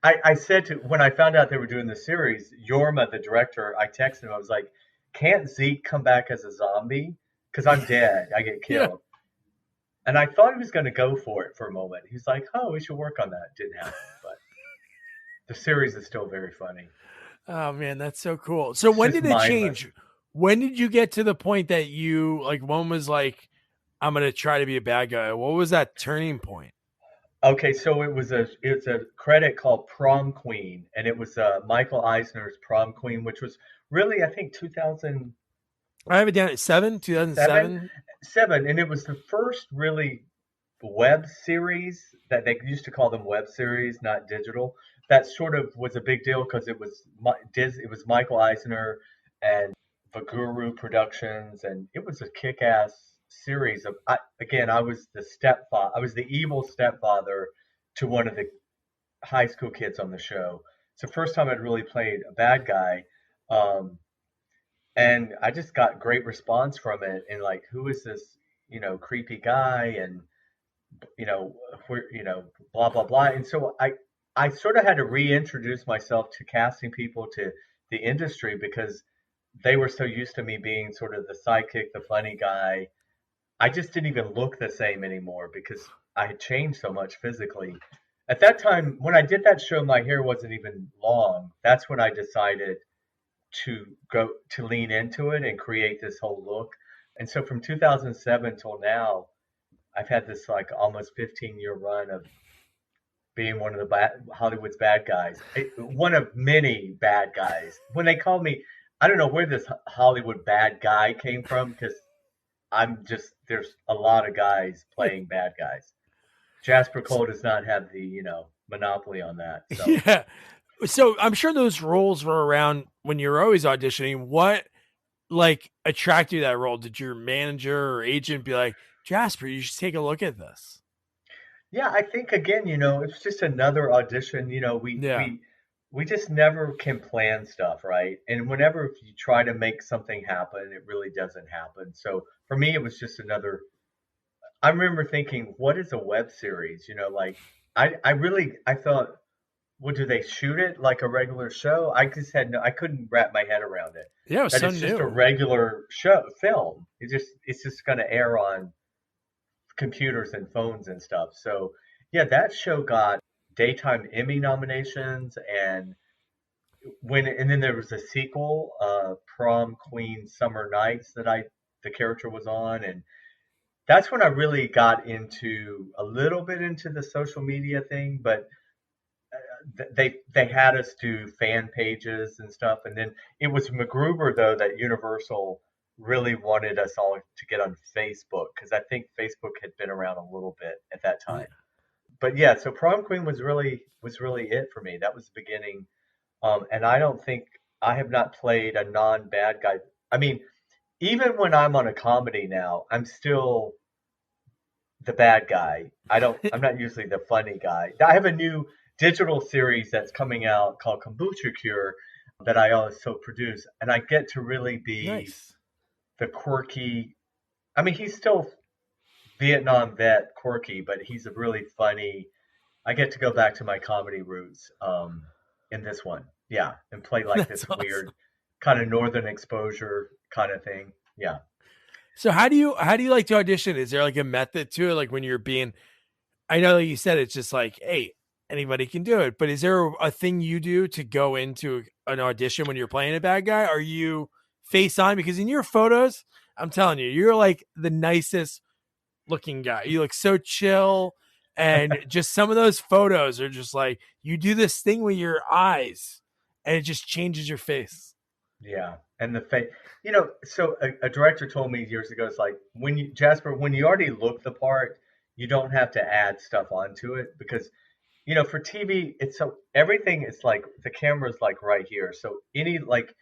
I said when I found out they were doing the series, Yorma, the director, I texted him. I was like, can't Zeke come back as a zombie? Because I'm dead. I get killed. Yeah. And I thought he was going to go for it for a moment. He's like, oh, we should work on that. Didn't happen. But the series is still very funny. Oh, man, that's so cool. So when did it change? When did you get to the point that you, like, one was like, I'm going to try to be a bad guy? What was that turning point? Okay, so it's a credit called Prom Queen, and it was Michael Eisner's Prom Queen, which was really, I think, 2000. I have it down at 2007. 7, and it was the first really web series that they used to call them web series, not digital. That sort of was a big deal because it was Michael Eisner and Macgruber Productions, and it was a kick-ass series of. I was the stepfather. I was the evil stepfather to one of the high school kids on the show. It's the first time I'd really played a bad guy, and I just got great response from it. And like, who is this, creepy guy, and blah blah blah. And so I sort of had to reintroduce myself to casting people to the industry because they were so used to me being sort of the sidekick, the funny guy. I just didn't even look the same anymore because I had changed so much physically. At that time, when I did that show, my hair wasn't even long. That's when I decided to lean into it and create this whole look. And so from 2007 till now, I've had this like almost 15-year run of being one of the Hollywood's bad guys, one of many bad guys. When they call me, I don't know where this Hollywood bad guy came from because there's a lot of guys playing bad guys. Jasper Cole does not have the, monopoly on that. So. Yeah. So I'm sure those roles were around when you were always auditioning. What like attracted you to that role? Did your manager or agent be like, Jasper, you should take a look at this? Yeah, I think again, it's just another audition. We just never can plan stuff, right? And whenever you try to make something happen, it really doesn't happen. So for me, it was just another. I remember thinking, what is a web series? Like I thought, well, do they shoot it like a regular show? I couldn't wrap my head around it. Yeah, it was that so it's just new. a regular film. It's just going to air on computers and phones and stuff. So yeah, that show got daytime Emmy nominations, and then there was a sequel, Prom Queen Summer Nights, the character was on, and that's when I really got a little bit into the social media thing. But they had us do fan pages and stuff, and then it was Macgruber though that Universal really wanted us all to get on Facebook because I think Facebook had been around a little bit at that time. But yeah, so Prom Queen was really it for me. That was the beginning, and I don't think I have not played a non-bad guy. I mean, even when I'm on a comedy now, I'm still the bad guy. I'm not usually the funny guy. I have a new digital series that's coming out called Kombucha Cure that I also produce, and I get to really be the quirky. I mean, he's still Vietnam vet quirky, but he's a really funny. I get to go back to my comedy roots in this one, yeah, and play like this weird kind of northern exposure kind of thing, yeah. So how do you like to audition? Is there like a method to it? Like when you're being, I know that you said it's just like, hey, anybody can do it, but is there a thing you do to go into an audition when you're playing a bad guy? Are you face on? Because in your photos, I'm telling you, you're like the nicest looking guy. You look so chill, and just some of those photos are just like you do this thing with your eyes, and it just changes your face. Yeah, and the face, So a director told me years ago, it's like when you already look the part, you don't have to add stuff onto it because, for TV, everything is like the camera's like right here, so any like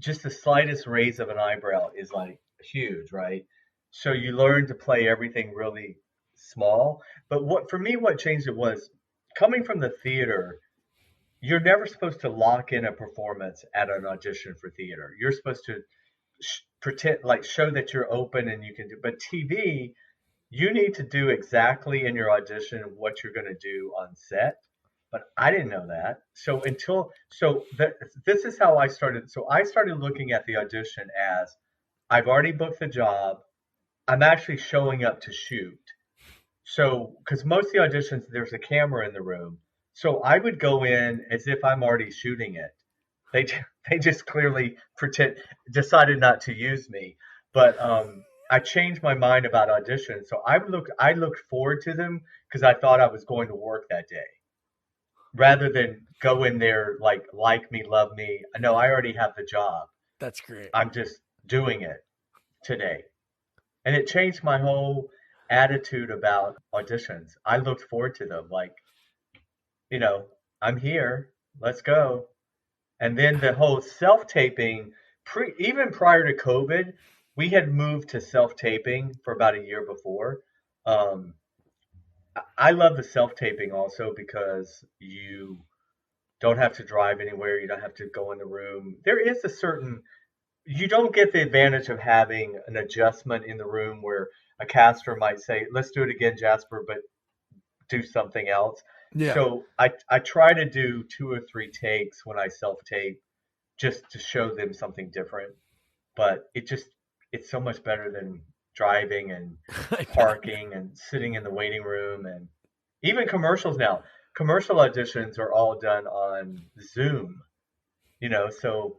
just the slightest raise of an eyebrow is like huge, right? So you learn to play everything really small. But what changed it was coming from the theater. You're never supposed to lock in a performance at an audition for theater. You're supposed to pretend like show that you're open and you can do. But TV, you need to do exactly in your audition what you're going to do on set. But I didn't know that. This is how I started. So I started looking at the audition as I've already booked the job. I'm actually showing up to shoot. So because most of the auditions, there's a camera in the room. So I would go in as if I'm already shooting it. They just clearly decided not to use me. But I changed my mind about auditions. So I looked forward to them because I thought I was going to work that day, rather than go in there like me, love me. No, I already have the job. That's great. I'm just doing it today, and it changed my whole attitude about auditions. I looked forward to them like. I'm here, let's go. And then the whole self-taping, even prior to COVID, we had moved to self-taping for about a year before. I love the self-taping also because you don't have to drive anywhere. You don't have to go in the room. There is you don't get the advantage of having an adjustment in the room where a caster might say, let's do it again, Jasper, but do something else. Yeah. So I try to do 2 or 3 takes when I self-tape just to show them something different. But it's so much better than driving and parking and sitting in the waiting room, and even commercials now. Commercial auditions are all done on Zoom, so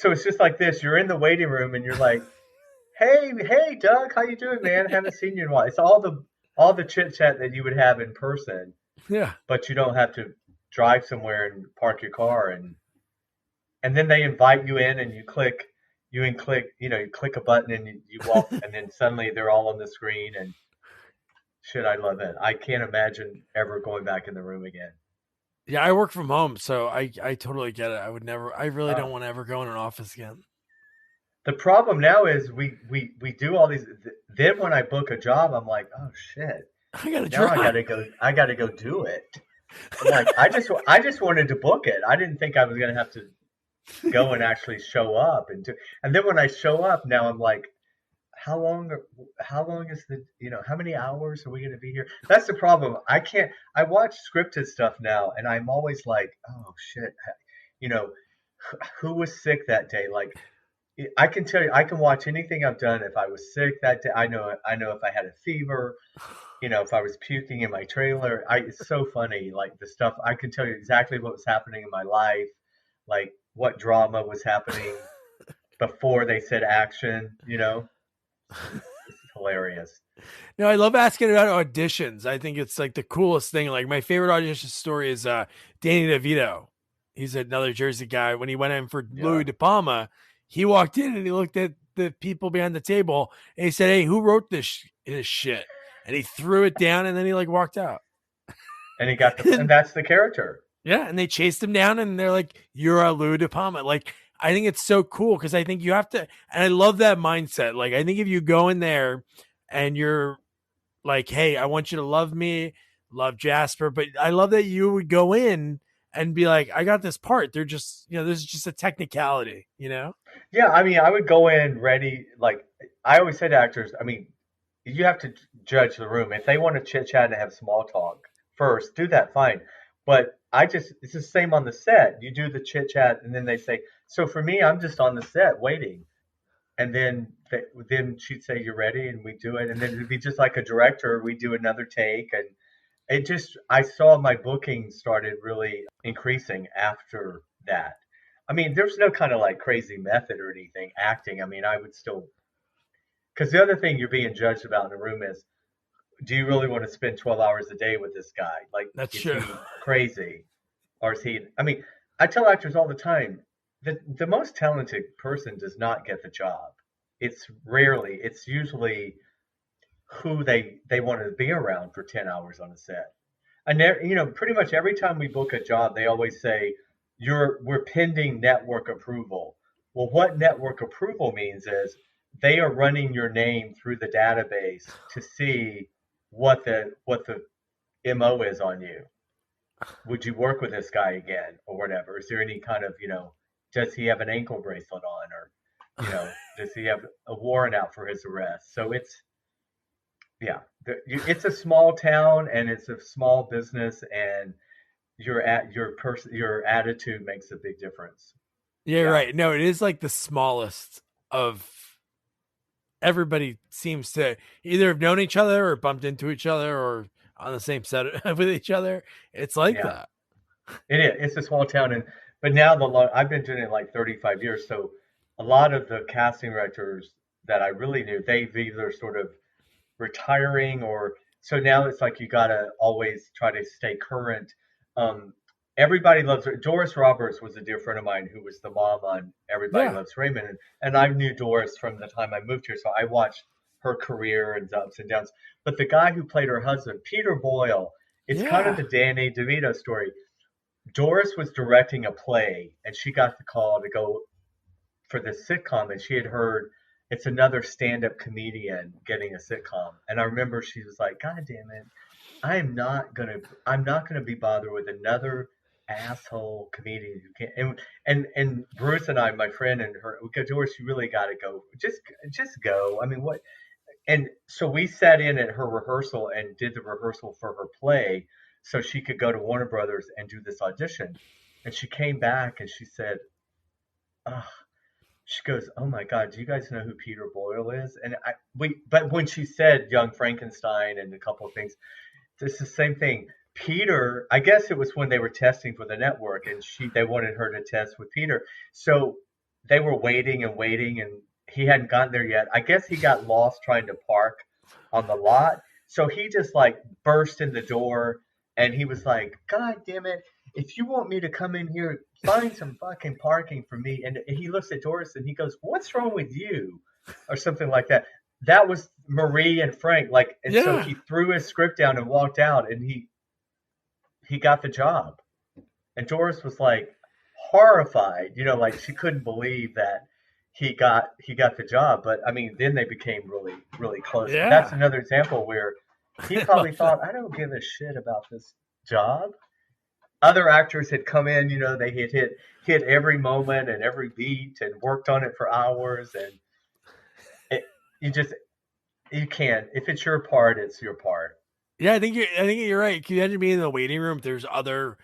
it's just like this. You're in the waiting room and you're like, hey, Doug, how you doing, man? Haven't seen you in a while. It's all the chit chat that you would have in person, Yeah. but you don't have to drive somewhere and park your car, and then they invite you in, and you click a button, and you walk, and then suddenly they're all on the screen, and shit, I love it. I can't imagine ever going back in the room again. Yeah, I work from home, so I totally get it. I really Uh, don't want to ever go in an office again. the problem now is we do all these. Then when I book a job, I'm like, oh shit, I gotta now drive. I gotta go do it. I'm like, I just wanted to book it. I didn't think I was gonna have to go and actually show up and do. And then when I show up, now I'm like, how long? How long is how many hours are we gonna be here? That's the problem. I can't. I watch scripted stuff now, and I'm always like, oh shit, you know, who was sick that day? Like, I can tell you, I can watch anything I've done. If I was sick that day, I know if I had a fever, if I was puking in my trailer. It's so funny, like the stuff I can tell you exactly what was happening in my life, like what drama was happening before they said action. It's hilarious. No, I love asking about auditions. I think it's like the coolest thing. Like my favorite audition story is Danny DeVito. He's another Jersey guy. When he went in for Yeah, Louis De Palma, he walked in and he looked at the people behind the table and he said, "Hey, who wrote this shit?" And he threw it down and then he like walked out. and he got and And that's the character. yeah, and they chased him down and they're like, "You're a Louis De Palma." Like I think it's so cool because I think you have to, and I love that mindset. Like I think if you go in there and you're like, "Hey, I want you to love me, love Jasper," but I love that you would go in and be like, "I got this part." They're just, this is just a technicality. Yeah, I mean, I would go in ready. Like I always say to actors, I mean, you have to judge the room. If they want to chit chat and have small talk first, do that, fine. But it's the same on the set. You do the chit chat, and then they say, so for me, I'm just on the set waiting. And then she'd say, "You're ready," and we do it. And then it'd be just like a director. We do another take, and I saw my booking started really increasing after that. I mean, there's no kind of like crazy method or anything acting. I mean, I would still, because the other thing you're being judged about in the room is, do you really want to spend 12 hours a day with this guy? Like, That's is true. he crazy? Or is he, I mean, I tell actors all the time that the most talented person does not get the job. It's usually who they want to be around for 10 hours on a set. And pretty much every time we book a job, they always say, we're pending network approval. Well, what network approval means is they are running your name through the database to see what the MO is on you. Would you work with this guy again or whatever? Is there any kind of, does he have an ankle bracelet on, or, does he have a warrant out for his arrest? So yeah, it's a small town and it's a small business, and your attitude makes a big difference. Yeah, Yeah. right. No, it is like the smallest of everybody seems to either have known each other or bumped into each other or on the same set with each other. It's like Yeah. that. It is. It's a small town, but now I've been doing it like 35 years, so a lot of the casting directors that I really knew, they've either sort of retiring, or so now it's like you gotta always try to stay current. Um, Everybody Loves Doris Roberts was a dear friend of mine who was the mom on Everybody Yeah. Loves Raymond, and I knew Doris from the time I moved here, so I watched her career and ups and downs. But the guy who played her husband, Peter Boyle, it's kind of Yeah. the Danny DeVito story. Doris was directing a play, and she got the call to go for this sitcom, and she had heard it's another stand-up comedian getting a sitcom. And I remember she was like, God damn it, I'm not gonna be bothered with another asshole comedian who can't. And Bruce and I, my friend and her, we go, Doris, you really got to go. Just go. I mean, what? And so we sat in at her rehearsal and did the rehearsal for her play, so she could go to Warner Brothers and do this audition. And she came back and she said, "Ugh." She goes, "Oh my God, do you guys know who Peter Boyle is?" And but when she said Young Frankenstein and a couple of things, it's the same thing. Peter, I guess it was when they were testing for the network, and they wanted her to test with Peter. So they were waiting and waiting, and he hadn't gotten there yet. I guess he got lost trying to park on the lot. So he just like burst in the door and he was like, God damn it. If you want me to come in here, find some fucking parking for me. And he looks at Doris and he goes, what's wrong with you? Or something like that. That was Marie and Frank. Like, and so Yeah. he threw his script down and walked out and he got the job. And Doris was like horrified, like she couldn't believe that he got the job. But I mean, then they became really, really close. But that's Yeah. another example where he I probably love that. thought, I don't give a shit about this job. Other actors had come in, they had hit every moment and every beat and worked on it for hours, and it, you just you can't. If it's your part, it's your part. Yeah, I think you're right. Can you imagine being in the waiting room if there's other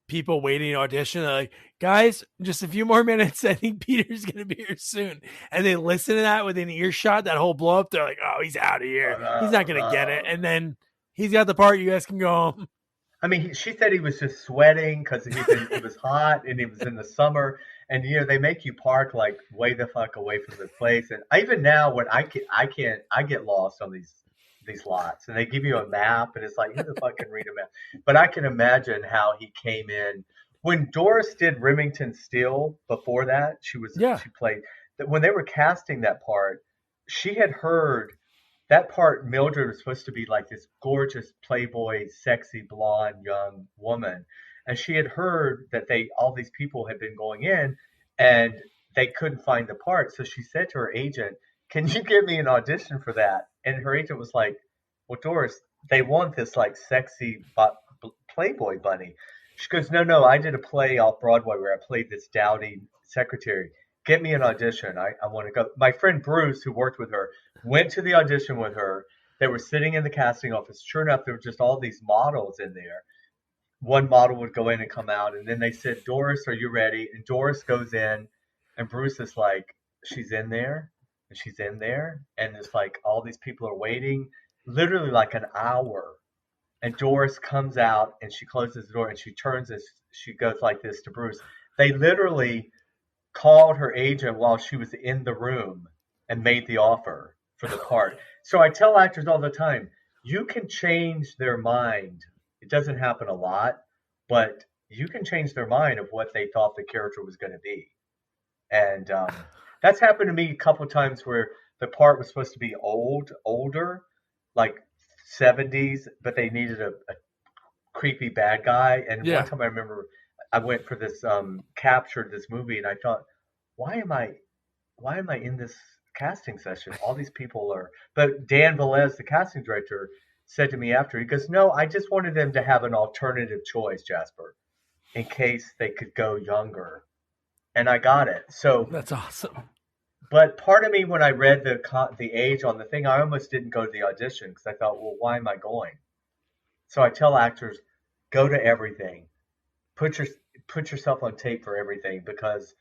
people waiting to audition? They're like, guys, just a few more minutes. I think Peter's gonna be here soon. And they listen to that within earshot, that whole blow up. They're like, oh, he's out of here. He's not gonna get it. And then he's got the part. You guys can go home. I mean, she said he was just sweating because it was hot and it was in the summer. And they make you park like way the fuck away from the place. And even now, when I get lost on these lots, and they give you a map, and it's like, who the fuck can read a map? But I can imagine how he came in when Doris did Remington Steele. Before that, she played that when they were casting that part. She had heard that part. Mildred was supposed to be like this gorgeous playboy, sexy, blonde, young woman. And she had heard that all these people had been going in and they couldn't find the part. So she said to her agent, can you give me an audition for that? And her agent was like, well, Doris, they want this like sexy playboy bunny. She goes, no, I did a play off Broadway where I played this dowdy secretary. Get me an audition. I want to go. My friend Bruce, who worked with her, went to the audition with her. They were sitting in the casting office. Sure enough, there were just all these models in there. One model would go in and come out, and then they said, Doris, are you ready? And Doris goes in, and Bruce is like, she's in there, and she's in there, and it's like all these people are waiting, literally like an hour. And Doris comes out, and she closes the door, and she turns this, she goes like this to Bruce. They literally called her agent while she was in the room and made the offer for the part. So I tell actors all the time, you can change their mind. It doesn't happen a lot, but you can change their mind of what they thought the character was going to be. And that's happened to me a couple of times where the part was supposed to be older, like 70s, but they needed a creepy bad guy. And Yeah. one time I remember I went for this captured this movie, and I thought, why am I in this casting session? All these people are. But Dan Velez, the casting director, said to me after, he goes, no, I just wanted them to have an alternative choice, Jasper, in case they could go younger. And I got it. So That's awesome. but part of me, when I read the age on the thing, I almost didn't go to the audition because I thought, well, why am I going? So I tell actors, go to everything. Put yourself on tape for everything, because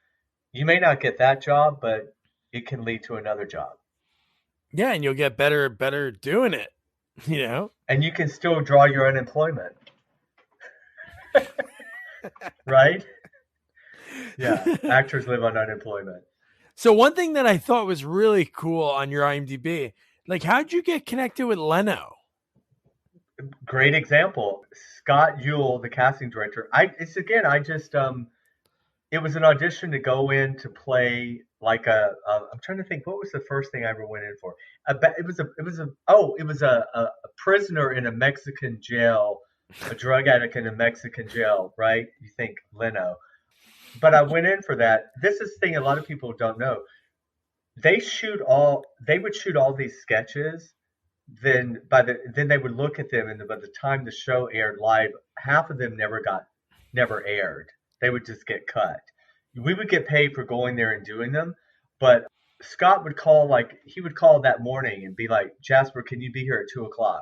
you may not get that job, but it can lead to another job. Yeah, and you'll get better doing it. And you can still draw your unemployment. Right? Yeah, actors live on unemployment. So one thing that I thought was really cool on your IMDb, like, how'd you get connected with Leno? Great example. Scott Ewell, the casting director. It was an audition to go in to play like I'm trying to think, what was the first thing I ever went in for? It was a prisoner in a Mexican jail, a drug addict in a Mexican jail, right? You think Leno. But I went in for that. This is the thing a lot of people don't know. They would shoot all these sketches, then they would look at them, and by the time the show aired live, half of them never aired. They would just get cut. We would get paid for going there and doing them, but Scott would call that morning and be like, Jasper, can you be here at 2:00?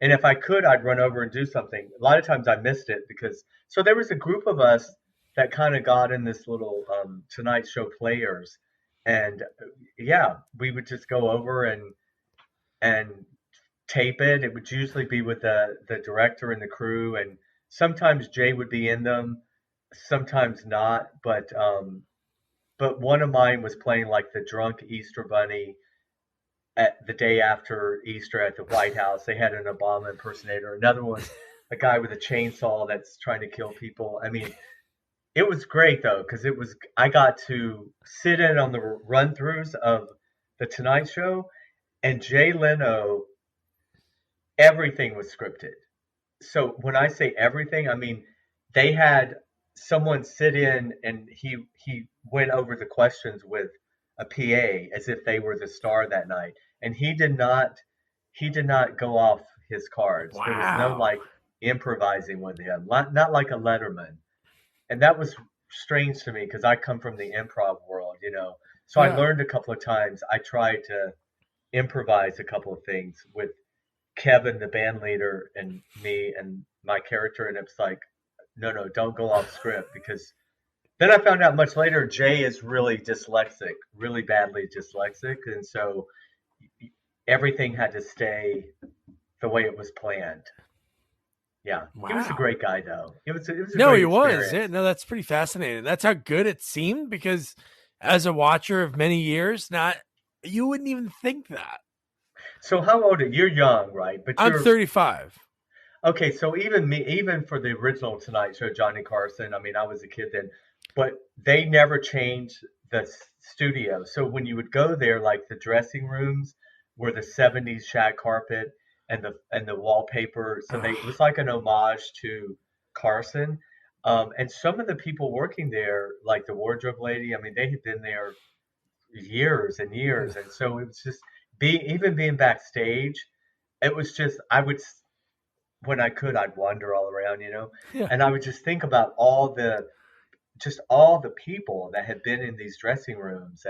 And if I could, I'd run over and do something. A lot of times I missed it so there was a group of us that kind of got in this little Tonight Show players. And yeah, we would just go over and tape it. It would usually be with the director and the crew. And sometimes Jay would be in them, sometimes not. But but one of mine was playing like the drunk Easter bunny at the day after Easter at the White House. They had an Obama impersonator. Another one was a guy with a chainsaw that's trying to kill people. I mean, it was great though, because I got to sit in on the run-throughs of the Tonight Show, and Jay Leno, everything was scripted. So when I say everything, I mean they had someone sit in and he went over the questions with a PA as if they were the star that night, and he did not go off his cards. There was no Wow. like improvising with him, not like a Letterman, and that was strange to me because I come from the improv world, you know. So I Yeah. learned a couple of times. I tried to improvise a couple of things with Kevin, the band leader, and me and my character, and it's like, no, no, don't go off script because then I found out much later Jay is really dyslexic, really badly dyslexic, and so everything had to stay the way it was planned. Yeah, he was a Wow. great guy though. It was a No, great he was. Yeah, experience. no, that's pretty fascinating. That's how good it seemed because as a watcher of many years, not you wouldn't even think that. So how old are you? You're young, right? But I'm you're 35. okay. So even me, even for the original Tonight Show, Johnny Carson. I mean, I was a kid then, but they never changed the studio. So when you would go there, like the dressing rooms were the '70s shag carpet and the wallpaper. So it Ugh. was like an homage to Carson. And some of the people working there, like the wardrobe lady, I mean, they had been there years and years, and so it was just being backstage. It was just I would when I could I'd wander all around, you know, Yeah. and I would just think about all the people that had been in these dressing rooms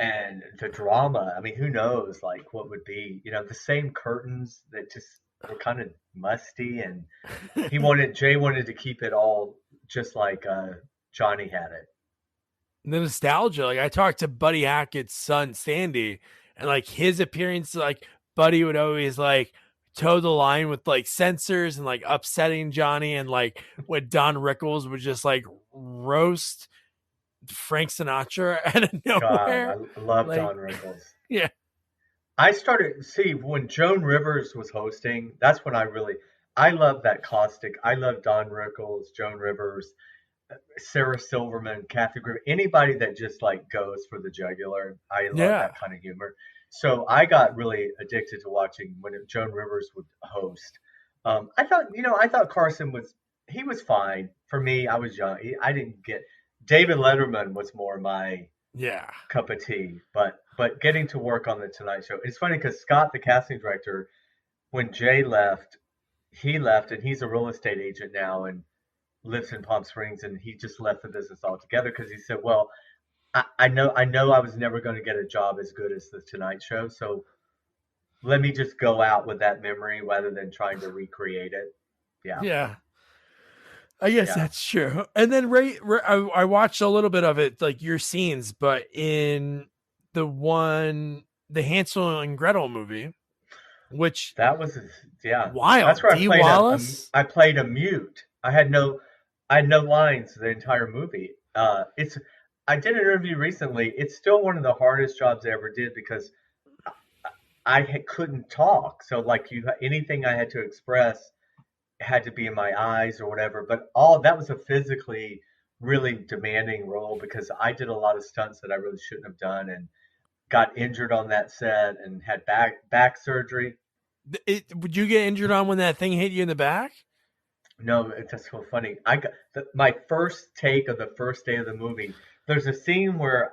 and the drama. I mean, who knows like what would be, you know, the same curtains that just were kind of musty, and Jay wanted to keep it all just like Johnny had it. The nostalgia. Like I talked to Buddy Hackett's son Sandy, and like his appearance, like Buddy would always like toe the line with like censors and like upsetting Johnny, and like when Don Rickles would just like roast Frank Sinatra out of God, nowhere. I love Like, Don Rickles. yeah, I started see when Joan Rivers was hosting. That's when I love that caustic. I love Don Rickles, Joan Rivers, Sarah Silverman, Kathy Griffin, anybody that just like goes for the jugular. I love yeah, that kind of humor. So I got really addicted to watching when Joan Rivers would host. I thought Carson he was fine for me. I was young. I didn't get David Letterman was more my yeah. cup of tea. But getting to work on the Tonight Show, it's funny because Scott, the casting director, when Jay left, he left, and he's a real estate agent now and lives in Palm Springs, and he just left the business altogether because he said, "Well, I know I was never going to get a job as good as the Tonight Show, so let me just go out with that memory rather than trying to recreate it." Yeah, Yeah. I guess yeah. that's true. And then I watched a little bit of it, like your scenes, but in the Hansel and Gretel movie, which That was yeah. That's wild. where I Dee played a, Wallace. I played a mute. I had no lines the entire movie. It's I did an interview recently. It's still one of the hardest jobs I ever did because couldn't talk. So like anything I had to express had to be in my eyes or whatever. But all that was a physically really demanding role because I did a lot of stunts that I really shouldn't have done and got injured on that set and had back surgery. Would you get injured on when that thing hit you in the back? No, it's just so funny. I got my first take of the first day of the movie. There's a scene where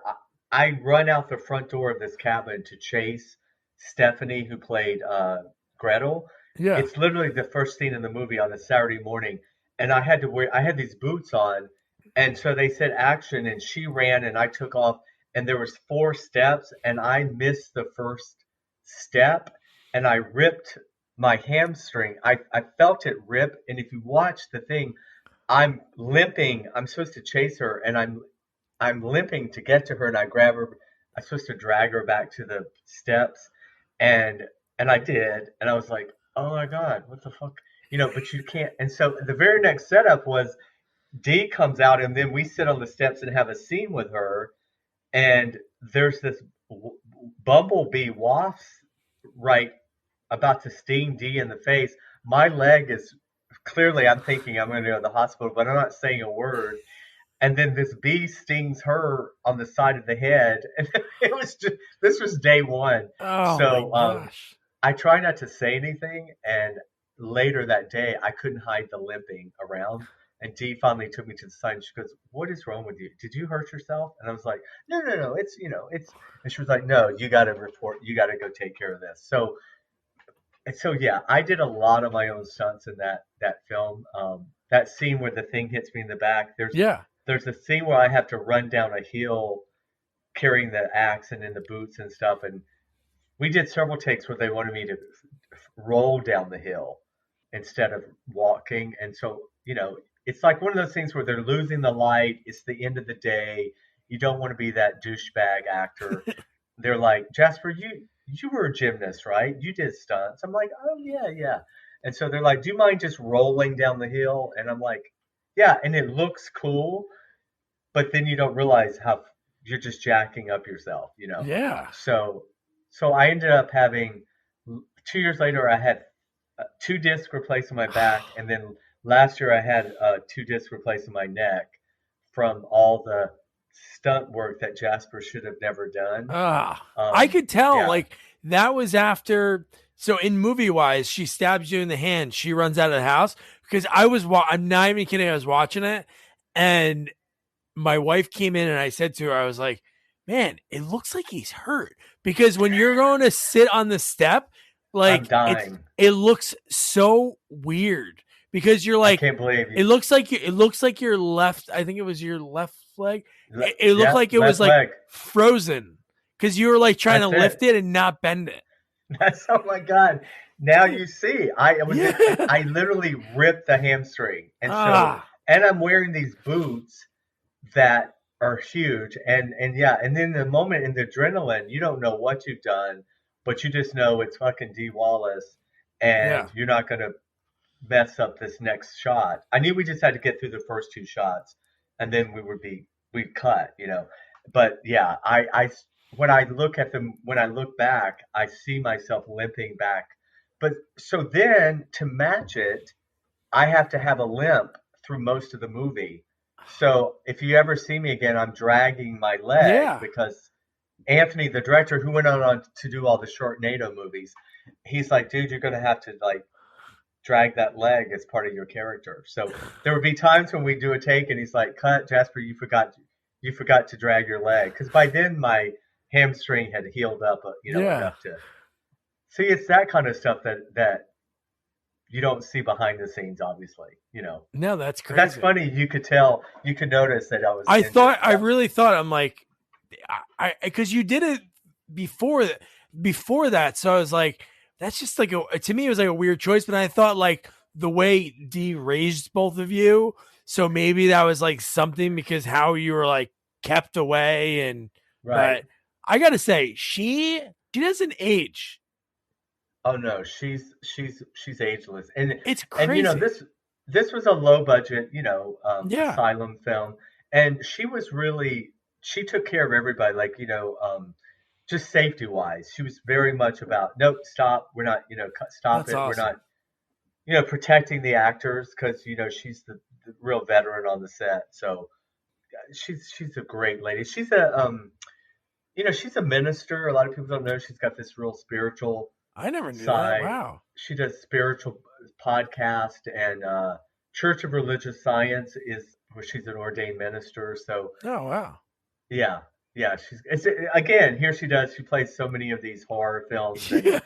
I run out the front door of this cabin to chase Stephanie, who played Gretel. Yeah. It's literally the first scene in the movie on a Saturday morning, and I had these boots on, and so they said action, and she ran, and I took off, and there was 4 steps, and I missed the first step, and I ripped my hamstring. I felt it rip, and if you watch the thing, I'm limping. I'm supposed to chase her, and I'm limping to get to her, and I grab her. I'm supposed to drag her back to the steps, and and I did, and I was like, oh my god, what the fuck, you know? But you can't. And so the very next setup was Dee comes out, and then we sit on the steps and have a scene with her, and there's this bumblebee wafts right about to sting Dee in the face. My leg is clearly, I'm thinking I'm going to go to the hospital, but I'm not saying a word. And then this bee stings her on the side of the head, and this was day one. Oh my So gosh. I try not to say anything, and later that day I couldn't hide the limping around. And Dee finally took me to the side, and she goes, "What is wrong with you? Did you hurt yourself?" And I was like, "No, no, no. It's it's." And she was like, "No, you got to report. You got to go take care of this." So yeah, I did a lot of my own stunts in that film. That scene where the thing hits me in the back. Yeah. There's a scene where I have to run down a hill carrying the axe and in the boots and stuff, and we did several takes where they wanted me to roll down the hill instead of walking. And so, it's like one of those things where they're losing the light. It's the end of the day. You don't want to be that douchebag actor. They're like, Jasper, you were a gymnast, right? You did stunts. I'm like, oh yeah, yeah. And so they're like, do you mind just rolling down the hill? And I'm like, yeah. And it looks cool, but then you don't realize how you're just jacking up yourself, Yeah. So I ended up having 2 years later, I had 2 discs replaced in my back, and then last year I had 2 discs replaced in my neck from all the stunt work that Jasper should have never done. I could tell, yeah. like, that was after. So in movie wise, she stabs you in the hand. She runs out of the house because I'm not even kidding. I was watching it, and my wife came in, and I said to her, I was like, man, it looks like he's hurt, because when you're going to sit on the step, like, I'm dying. It looks so weird because you're like, I can't believe you. It looks like your left. I think it was your left leg. It looked like it was like leg. Frozen because you were like trying to lift it and not bend it. That's, oh my God. Now you see, I literally ripped the hamstring, and and I'm wearing these boots that are huge, and then the moment in the adrenaline, you don't know what you've done, but you just know it's fucking Dee Wallace, and you're not gonna mess up this next shot. I knew we just had to get through the first 2 shots, and then we'd cut, But yeah, when I look back, I see myself limping back. But so then to match it, I have to have a limp through most of the movie. So if you ever see me again, I'm dragging my leg because Anthony, the director who went on to do all the Sharknado movies, he's like, dude, you're going to have to like drag that leg as part of your character. So there would be times when we do a take and he's like, cut, Jasper, you forgot to drag your leg. Because by then my hamstring had healed up, enough to see. It's that kind of stuff that you don't see behind the scenes, obviously, No, that's crazy. That's funny. You could notice that I was. I really thought, I'm like, because you did it before that. So I was like, that's just like to me, it was like a weird choice, but I thought like the way Dee raised both of you. So maybe that was like something because how you were like kept away and, right. But I got to say, she doesn't age. Oh no, she's ageless, and it's crazy. And this was a low budget, asylum film, and she took care of everybody, like just safety wise. She was very much about nope, stop, we're not, stop. That's it, awesome. We're not, protecting the actors because she's the real veteran on the set. So she's a great lady. She's she's a minister. A lot of people don't know she's got this real spiritual. I never knew side. That. Wow. She does spiritual podcast and Church of Religious Science is where she's an ordained minister. So. Oh wow. Yeah. Here she plays so many of these horror films. And,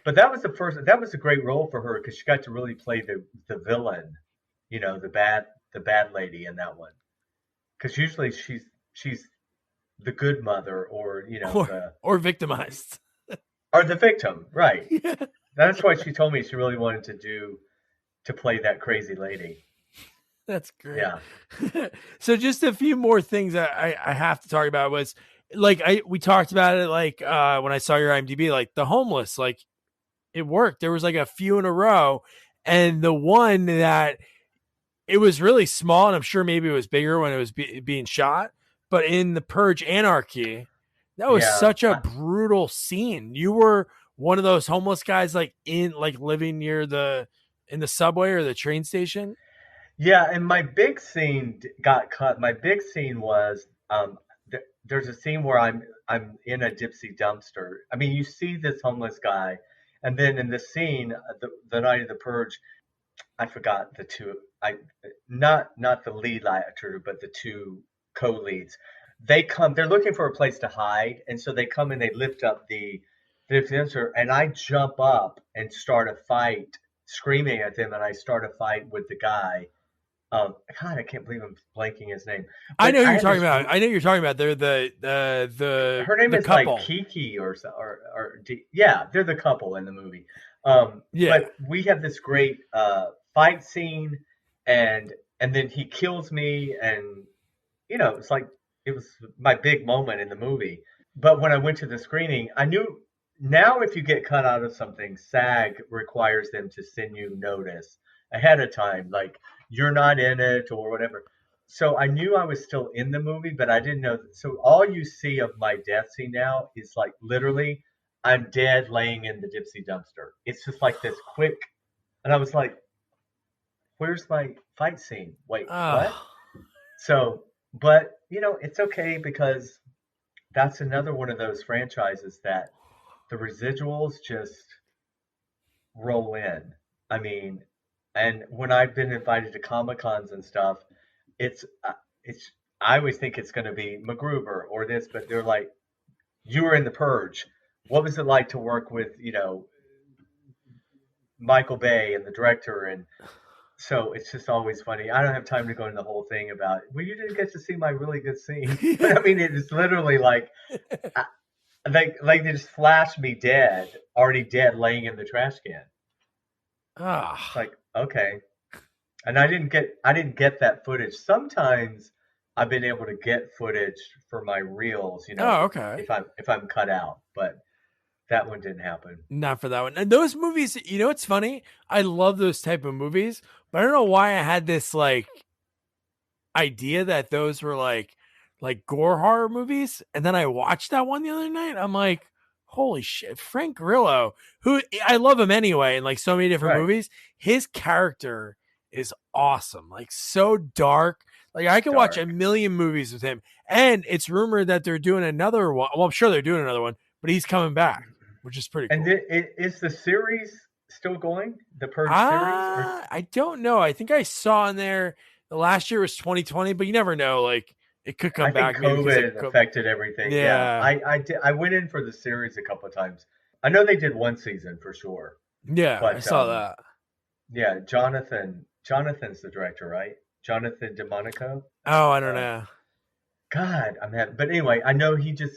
but that was a great role for her because she got to really play the villain, the bad lady in that one. Because usually she's the good mother or or victimized. Or the victim, right. Yeah. That's why she told me she really wanted to play that crazy lady. That's great. Yeah. So just a few more things that I have to talk about was like we talked about it like when I saw your IMDb, like the homeless, like it worked. There was like a few in a row, and the one that it was really small, and I'm sure maybe it was bigger when it was being shot. But in the Purge Anarchy, that was Yeah. such a brutal scene. You were one of those homeless guys, like living near in the subway or the train station. Yeah, and my big scene got cut. My big scene was there's a scene where I'm in a Dipsy dumpster. I mean, you see this homeless guy, and then in the scene, the night of the purge, I forgot the two. I not the lead actor, but the two co-leads. They come. They're looking for a place to hide, and so they come and they lift up the dumpster, and I jump up and start a fight, screaming at them, and I start a fight with the guy. God, I can't believe I'm blanking his name. I But know who I you're had talking this. about. I know you're talking about. They're Her name the is like couple. Kiki yeah, they're the couple in the movie. Yeah. But we have this great fight scene, and then he kills me, and it's like it was my big moment in the movie. But when I went to the screening, I knew now if you get cut out of something, SAG requires them to send you notice ahead of time, like you're not in it or whatever. So I knew I was still in the movie, but I didn't know. So all you see of my death scene now is like literally I'm dead laying in the Dipsy dumpster. It's just like this quick, and I was like, where's my fight scene? Wait, what? Oh, So, but it's okay because that's another one of those franchises that the residuals just roll in. I mean, and when I've been invited to Comic Cons and stuff, it's it's I always think it's going to be Macgruber or this, but they're like, you were in the Purge. What was it like to work with Michael Bay and the director? And so it's just always funny. I don't have time to go into the whole thing about, well, you didn't get to see my really good scene. But I mean, it's literally like, like they just flashed me dead, already dead, laying in the trash can. It's like, okay. And I didn't get that footage. Sometimes I've been able to get footage for my reels, Oh, okay. if I'm cut out, but that one didn't happen. Not for that one. And those movies, what's funny? I love those type of movies, but I don't know why I had this like idea that those were like gore horror movies. And then I watched that one the other night. I'm like, holy shit, Frank Grillo, who I love him anyway in like so many different Right. movies. His character is awesome, like so dark. Like I can watch a million movies with him. And it's rumored that they're doing another one. Well, I'm sure they're doing another one, but he's coming back, which is pretty cool. And is the series still going? The Purge series? I don't know. I think I saw in there the last year was 2020, but you never know. Like it could come back. I think COVID affected everything. Yeah. I went in for the series a couple of times. I know they did one season for sure. Yeah, but, I saw that. Yeah, Jonathan's the director, right? Jonathan DeMonico. Oh, I don't know. God, but anyway, I know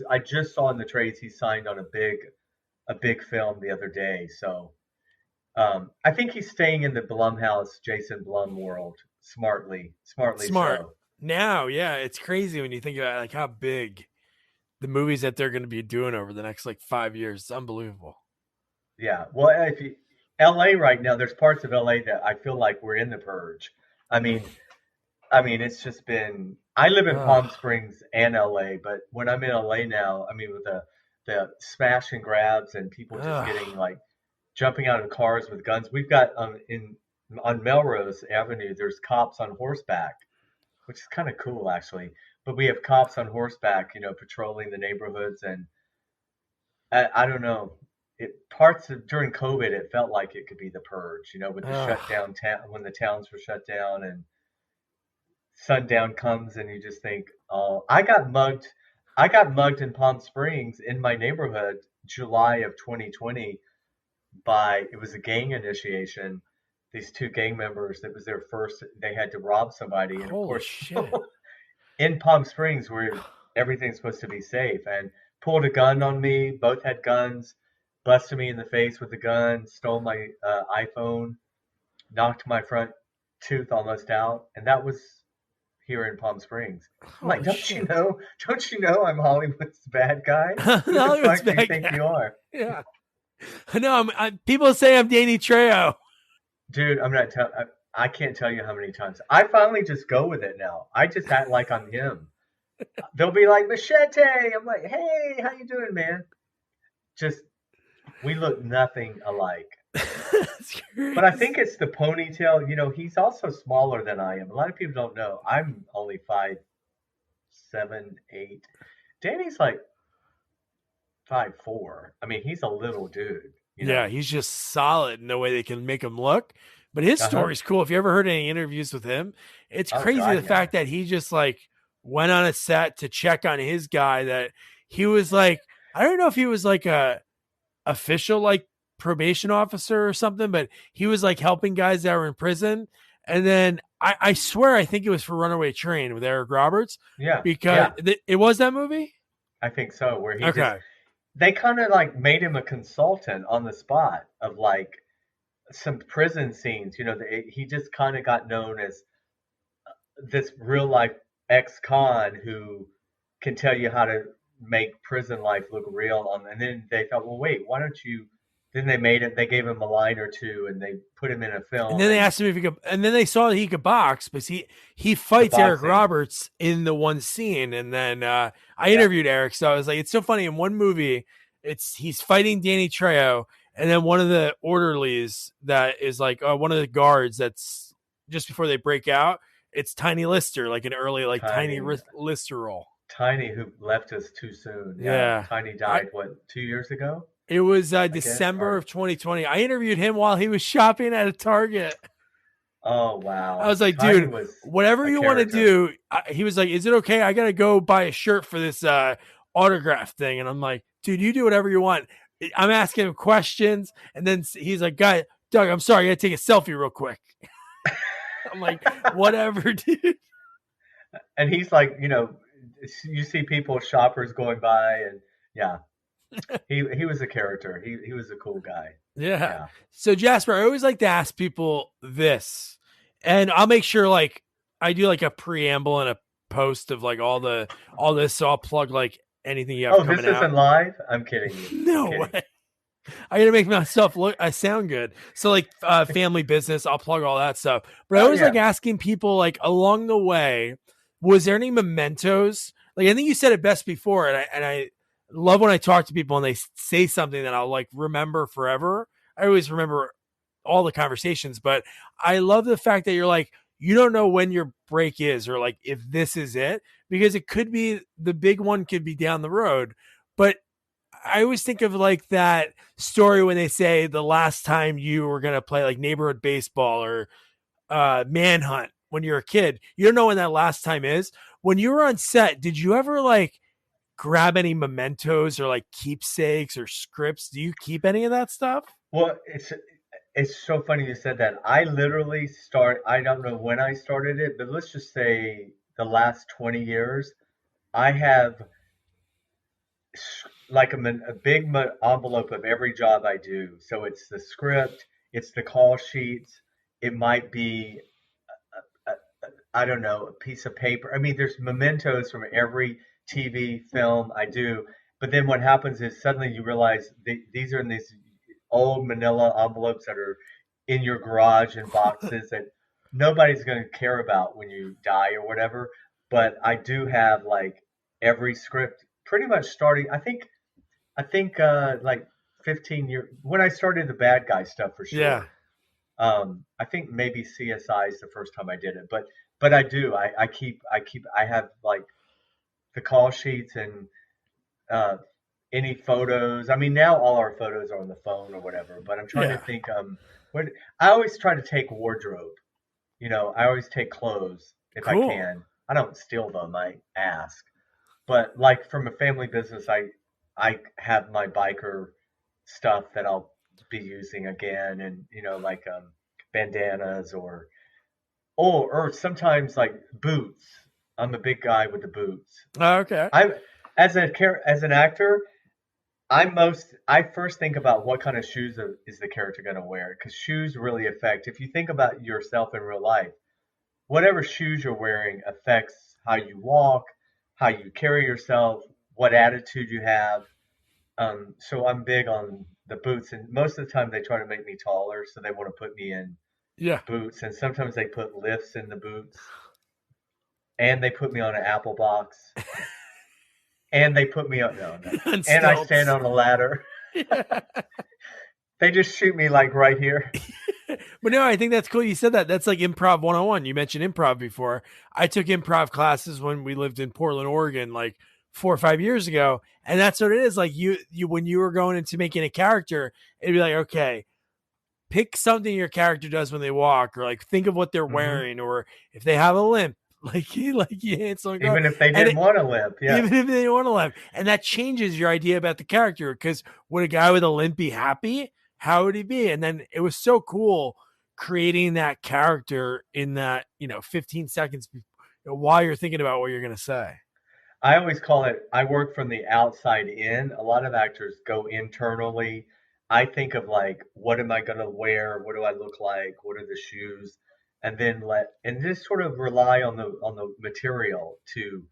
I just saw in the trades he signed on a big film the other day. So I think he's staying in the Blumhouse, Jason Blum world smartly. Smart. So. Now, yeah, it's crazy when you think about like how big the movies that they're going to be doing over the next like 5 years. It's unbelievable. Yeah, well, LA right now, there's parts of LA that I feel like we're in the Purge. I mean, it's just been. I live in Palm Springs and LA, but when I'm in LA now, I mean, with the smash and grabs and people just getting like jumping out of cars with guns. We've got on Melrose Avenue, there's cops on horseback, which is kind of cool actually. But we have cops on horseback, patrolling the neighborhoods, and I don't know. During COVID, it felt like it could be the Purge, with the shutdown when the towns were shut down and sundown comes, and you just think, oh, I got mugged in Palm Springs in my neighborhood, July of 2020. It was a gang initiation. These two gang members, it was their first. They had to rob somebody, and Holy of course, shit. in Palm Springs, where everything's supposed to be safe, and pulled a gun on me. Both had guns. Busted me in the face with the gun. Stole my iPhone. Knocked my front tooth almost out, and that was here in Palm Springs. I'm like, don't you know I'm Hollywood's bad guy? Who the fuck do you think you are? Yeah. No, people say I'm Danny Trejo. Dude, I'm not I can't tell you how many times. I finally just go with it now. I just act like I'm him. They'll be like, Machete. I'm like, hey, how you doing, man? Just, we look nothing alike. But I think it's the ponytail. He's also smaller than I am. A lot of people don't know. I'm only 5'7", 8". Danny's like 5'4". I mean, he's a little dude. Yeah, he's just solid in the way they can make him look. But his story's cool. If you ever heard any interviews with him, it's crazy the fact that he just like went on a set to check on his guy, that he was like, I don't know if he was like a official like probation officer or something, but he was like helping guys that were in prison. And then I swear, I think it was for Runaway Train with Eric Roberts. Yeah. Because it was that movie? I think so. Where they kind of like made him a consultant on the spot of like some prison scenes. He just kind of got known as this real life ex-con who can tell you how to make prison life look real. And then they thought, well, wait, why don't you? Then they gave him a line or two, and they put him in a film. And then they asked him if he could, and then they saw that he could box, but he fights Eric Roberts in the one scene. And then I interviewed Eric, so I was like, it's so funny. In one movie, he's fighting Danny Trejo, and then one of the orderlies that is like one of the guards that's just before they break out, it's Tiny Lister, like an early like Tiny Lister role. Tiny, who left us too soon. Yeah. Tiny died, 2 years ago? It was December of 2020. I interviewed him while he was shopping at a Target. Oh, wow. I was like, dude, whatever you want to do. He was like, is it okay? I got to go buy a shirt for this autograph thing. And I'm like, dude, you do whatever you want. I'm asking him questions. And then he's like, Doug, I'm sorry. I got to take a selfie real quick. I'm like, whatever, dude. And he's like, you see people, shoppers going by, and he was a character. He was a cool guy. Yeah. So Jasper, I always like to ask people this, and I'll make sure like I do like a preamble and a post of like all this. So I'll plug like anything you have coming out. Oh, this isn't live? I'm kidding you. No way. I gotta make myself I sound good. So like family business, I'll plug all that stuff. But I always like asking people like along the way, was there any mementos? Like I think you said it best before, and I love when I talk to people and they say something that I'll like remember forever. I always remember all the conversations, but I love the fact that you're like, you don't know when your break is, or like if this is it, because it could be the big one could be down the road. But I always think of like that story when they say the last time you were going to play like neighborhood baseball or manhunt when you're a kid, you don't know when that last time is. When you were on set, did you ever like grab any mementos or like keepsakes or scripts? Do you keep any of that stuff? Well, it's so funny you said that. I literally I don't know when I started it, but let's just say the last 20 years, I have like a big envelope of every job I do. So it's the script, it's the call sheets, it might be, I don't know, a piece of paper. I mean, there's mementos from every TV film I do. But then what happens is suddenly you realize these are in these old manila envelopes that are in your garage in boxes that nobody's going to care about when you die or whatever. But I do have like every script pretty much starting. I think like 15 years when I started the bad guy stuff for sure. Yeah. I think maybe CSI is the first time I did it, but I do. I have like the call sheets and any photos. I mean, now all our photos are on the phone or whatever. But I'm trying to think. I always try to take wardrobe. I always take clothes if I can. I don't steal them. I ask. But like from a family business, I have my biker stuff that I'll be using again, and like bandanas or sometimes like boots. I'm a big guy with the boots. Oh, okay. As an actor, I first think about what kind of shoes is the character going to wear, because shoes really affect. If you think about yourself in real life, whatever shoes you're wearing affects how you walk, how you carry yourself, what attitude you have. So I'm big on the boots, and most of the time they try to make me taller, so they want to put me in Yeah. boots, and sometimes they put lifts in the boots, and they put me on an apple box, and they put me on On and I stand stilts. on a ladder. Yeah. They just shoot me like right here. But no, I think that's cool. You said that. That's like improv 101. You mentioned improv before. I took improv classes when we lived in Portland, Oregon, like 4 or 5 years ago. And that's what it is. Like you when you were going into making a character, it'd be like, okay, pick something your character does when they walk, or like think of what they're Hmm. wearing, or if they have a limp, like you Hansel and Gretel. Even if they And didn't want to limp, yes. even if they don't want to laugh. And that changes your idea about the character, because would a guy with a limp be happy? How would he be? And then it was so cool creating that character in that, 15 seconds while you're thinking about what you're going to say. I always call it, I work from the outside in. A lot of actors go internally. I think of like, what am I going to wear? What do I look like? What are the shoes? And then and just sort of rely on the material to,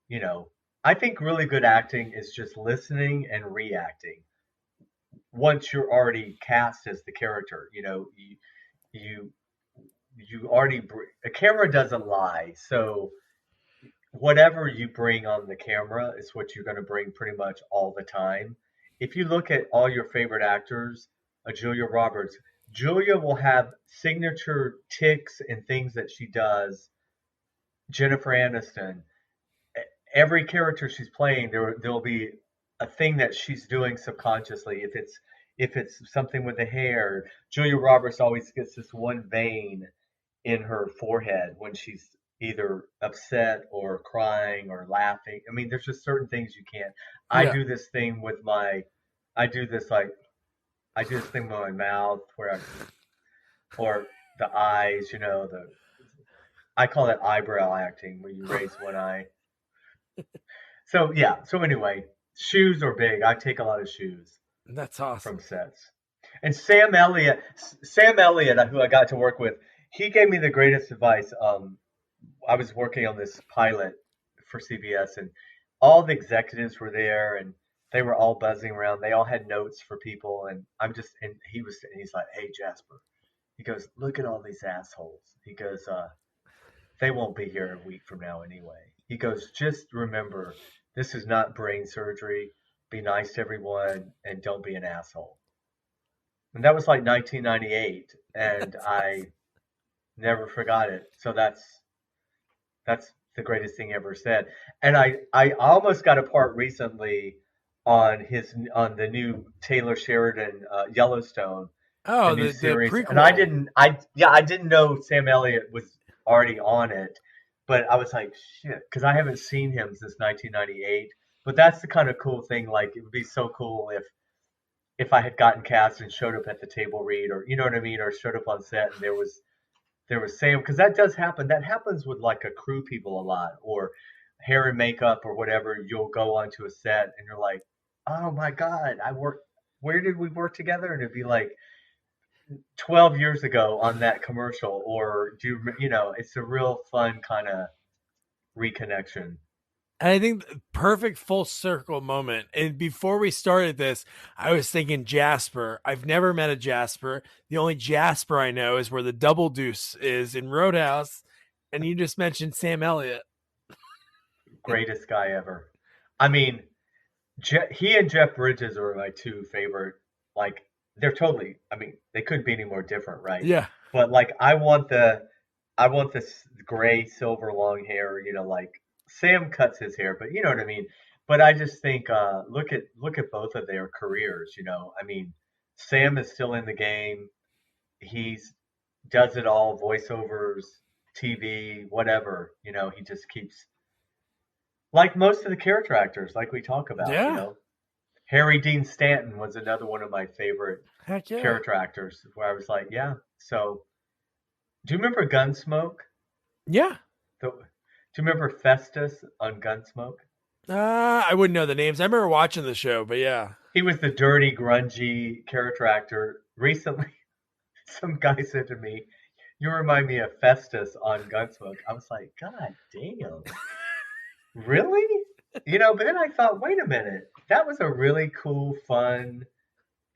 you know, I think really good acting is just listening and reacting. Once you're already cast as the character, you, you already, a camera doesn't lie. So, whatever you bring on the camera is what you're going to bring pretty much all the time. If you look at all your favorite actors, Julia Roberts, Julia will have signature ticks and things that she does. Jennifer Aniston, every character she's playing, there'll be a thing that she's doing subconsciously. If it's something with the hair, Julia Roberts always gets this one vein in her forehead when she's either upset or crying or laughing. I mean, there's just certain things you can't. I Yeah. do this thing with my, I do this like, I do this thing with my mouth or the eyes, I call it eyebrow acting, where you raise one eye. So yeah. So anyway, shoes are big. I take a lot of shoes That's from awesome. sets. And Sam Elliott, who I got to work with, he gave me the greatest advice. I was working on this pilot for CBS, and all the executives were there, and they were all buzzing around. They all had notes for people, and he's like, "Hey Jasper," he goes, "Look at all these assholes." He goes, "They won't be here a week from now anyway." He goes, "Just remember, this is not brain surgery. Be nice to everyone, and don't be an asshole." And that was like 1998, and I never forgot it. So that's the greatest thing ever said. And I almost got a part recently on the new Taylor Sheridan Yellowstone, the Oh, new the series. And I prequel. didn't I yeah, I didn't know Sam Elliott was already on it, but I was like, shit, because I haven't seen him since 1998. But that's the kind of cool thing. Like, it would be so cool if I had gotten cast and showed up at the table read, or you know what I mean, or showed up on set and there was Sam, because that does happen. That happens with like a crew people a lot, or hair and makeup or whatever. You'll go onto a set and you're like, oh my god, I work. Where did we work together? And it'd be like 12 years ago on that commercial, or it's a real fun kind of reconnection. And I think perfect full circle moment. And before we started this, I was thinking Jasper. I've never met a Jasper. The only Jasper I know is where the Double Deuce is in Roadhouse. And you just mentioned Sam Elliott. Greatest guy ever. I mean, he and Jeff Bridges are my two favorite. Like, they're totally. I mean, they couldn't be any more different, right? Yeah. But like, I want this gray silver long hair. Like Sam cuts his hair, but you know what I mean. But I just think, look at both of their careers. I mean, Sam is still in the game. He's does it all, voiceovers, TV, whatever. He just keeps, like most of the character actors, like we talk about. Yeah. Harry Dean Stanton was another one of my favorite Heck yeah. character actors, where I was like, yeah. So, do you remember Gunsmoke? Yeah. Do you remember Festus on Gunsmoke? I wouldn't know the names. I remember watching the show, but yeah. He was the dirty, grungy character actor. Recently, some guy said to me, "You remind me of Festus on Gunsmoke." I was like, God damn. Really? But then I thought, wait a minute. That was a really cool, fun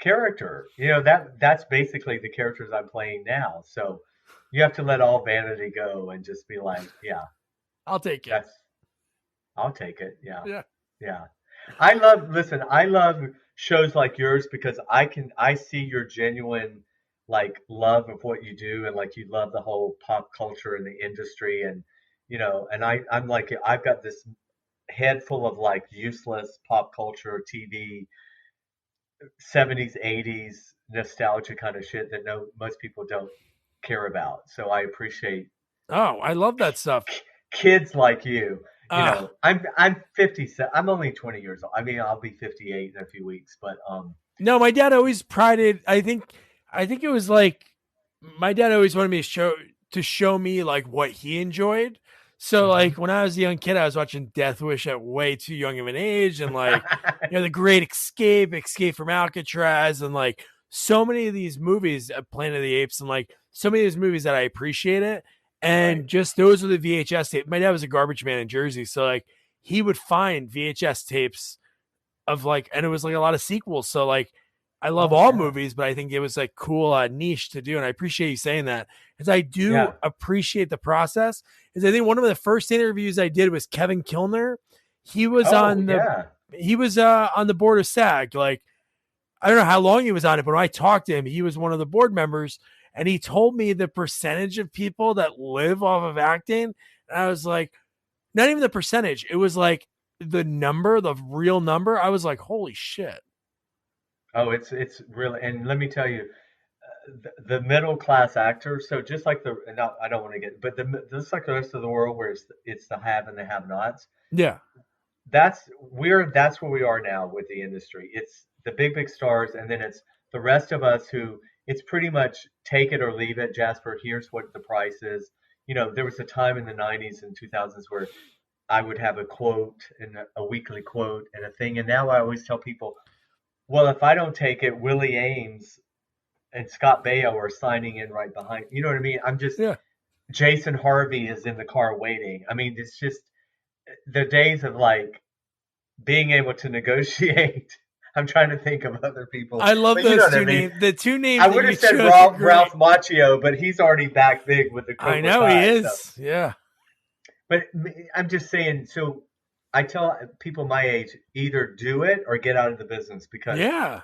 character. That's basically the characters I'm playing now. So You have to let all vanity go and just be like, yeah, I'll take it. that's I'll take it. Yeah. Yeah. Yeah. Listen, I love shows like yours because I see your genuine like love of what you do, and like you love the whole pop culture and the industry, and and I'm like, I've got this head full of like useless pop culture TV 70s 80s nostalgia kind of shit that most people don't care about. So I appreciate Oh, I love that stuff. kids like you. Ah, I'm 57. I'm only 20 years old. I mean, I'll be 58 in a few weeks, but no, my dad always prided. I think it was like my dad always wanted me to show me like what he enjoyed. So mhm. like when I was a young kid, I was watching Death Wish at way too young of an age, and like The Great Escape, Escape from Alcatraz, and like so many of these movies, Planet of the Apes, and like so many of these movies that I appreciate it. Right. And just those were the VHS tapes. My dad was a garbage man in Jersey, so like he would find VHS tapes of like, and it was like a lot of sequels. So like, I love Oh all yeah. movies, but I think it was like cool niche to do, and I appreciate you saying that because I do Yeah. appreciate the process. Because I think one of the first interviews I did was Kevin Kilner. He was Oh on the yeah. he was on the board of SAG. Like I don't know how long he was on it, but when I talked to him, he was one of the board members, and he told me the percentage of people that live off of acting. And I was like, not even the percentage. It was like the number, the real number. I was like, holy shit. Oh, it's really, and let me tell you, the middle class actors. So just like no, I don't want to get, but just like the rest of the world, where it's the have and the have-nots. Yeah. That's where we are now with the industry. It's the big stars, and then it's the rest of us who it's pretty much take it or leave it. Jasper, here's what the price is. There was a time in the 90s and 2000s where I would have a quote and a weekly quote and a thing, and now I always tell people, well, if I don't take it, Willie Ames and Scott Baio are signing in right behind. You know what I mean? I'm just Yeah. Jason Harvey is in the car waiting. I mean, it's just the days of like being able to negotiate. I'm trying to think of other people, I love but you know those what I two mean. names. The two I names that would you have said chose are great. Ralph Macchio, but he's already back big with the I Cobra know he Kai. So, is. Yeah. but I'm just saying. So I tell people my age, either do it or get out of the business because Yeah.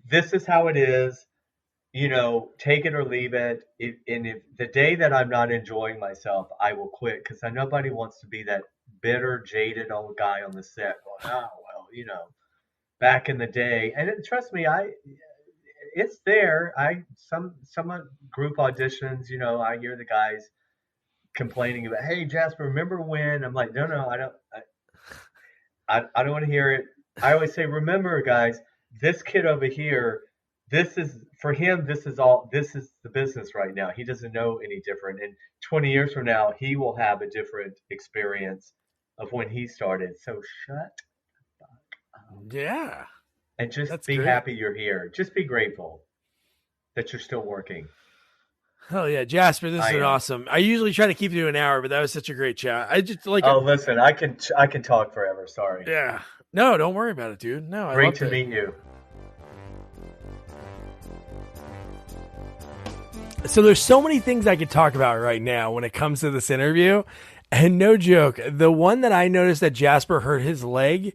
this is how it is. Take it or leave it. If the day that I'm not enjoying myself, I will quit because nobody wants to be that bitter, jaded old guy on the set going, oh well, back in the day. And trust me, it's there. Some group auditions, I hear the guys complaining about, hey Jasper, remember when? I'm like, no, I don't. I don't want to hear it. I always say, remember, guys, this kid over here, this is for him. This is the business right now. He doesn't know any different. And 20 years from now, he will have a different experience of when he started. So shut up Yeah. and just That's be great. happy you're here. Just be grateful that you're still working. Hell yeah, Jasper, this has I been am. awesome. I usually try to keep it to an hour, but that was such a great chat. I just like Oh, listen, I can talk forever. Sorry. yeah. No, don't worry about it, dude. No, I Great loved to it. meet you. So there's so many things I could talk about right now when it comes to this interview. And no joke, the one that I noticed that Jasper hurt his leg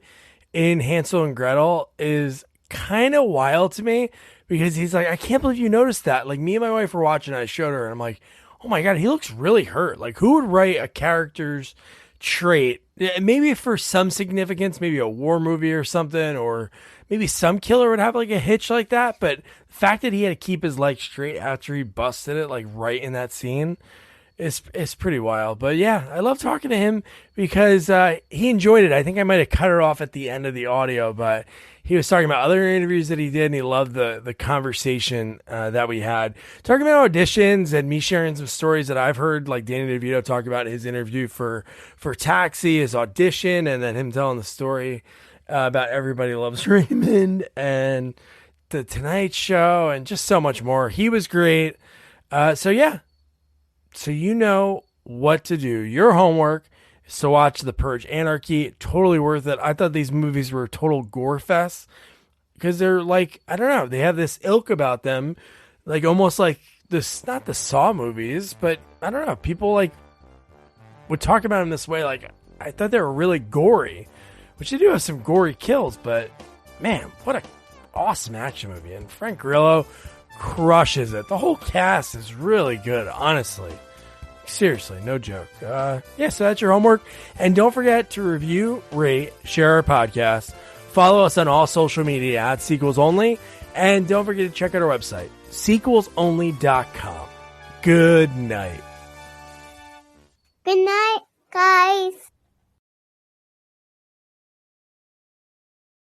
in Hansel and Gretel is kind of wild to me because he's like, I can't believe you noticed that. Like me and my wife were watching, and I showed her, and I'm like, oh my god, he looks really hurt. Like who would write a character's trait? Maybe for some significance, maybe a war movie or something, or maybe some killer would have like a hitch like that. But the fact that he had to keep his leg straight after he busted it, like right in that scene, it's pretty wild. But yeah, I love talking to him because he enjoyed it. I think I might have cut it off at the end of the audio, but he was talking about other interviews that he did, and he loved the conversation that we had. Talking about auditions and me sharing some stories that I've heard, like Danny DeVito talk about his interview for Taxi, his audition, and then him telling the story about Everybody Loves Raymond and the Tonight Show and just so much more. He was great. So yeah, so you know what to do. Your homework is to watch The Purge, Anarchy. Totally worth it. I thought these movies were total gore fests because they're like, I don't know, they have this ilk about them, like almost like this, not the Saw movies, but I don't know, people like would talk about them this way. Like, I thought they were really gory, which they do have some gory kills, but man, what a awesome action movie. And Frank Grillo crushes it. The whole cast is really good, honestly. Seriously, no joke. So that's your homework. And don't forget to review, rate, share our podcast. Follow us on all social media at Sequels Only. And don't forget to check out our website, sequelsonly.com. Good night. Good night, guys.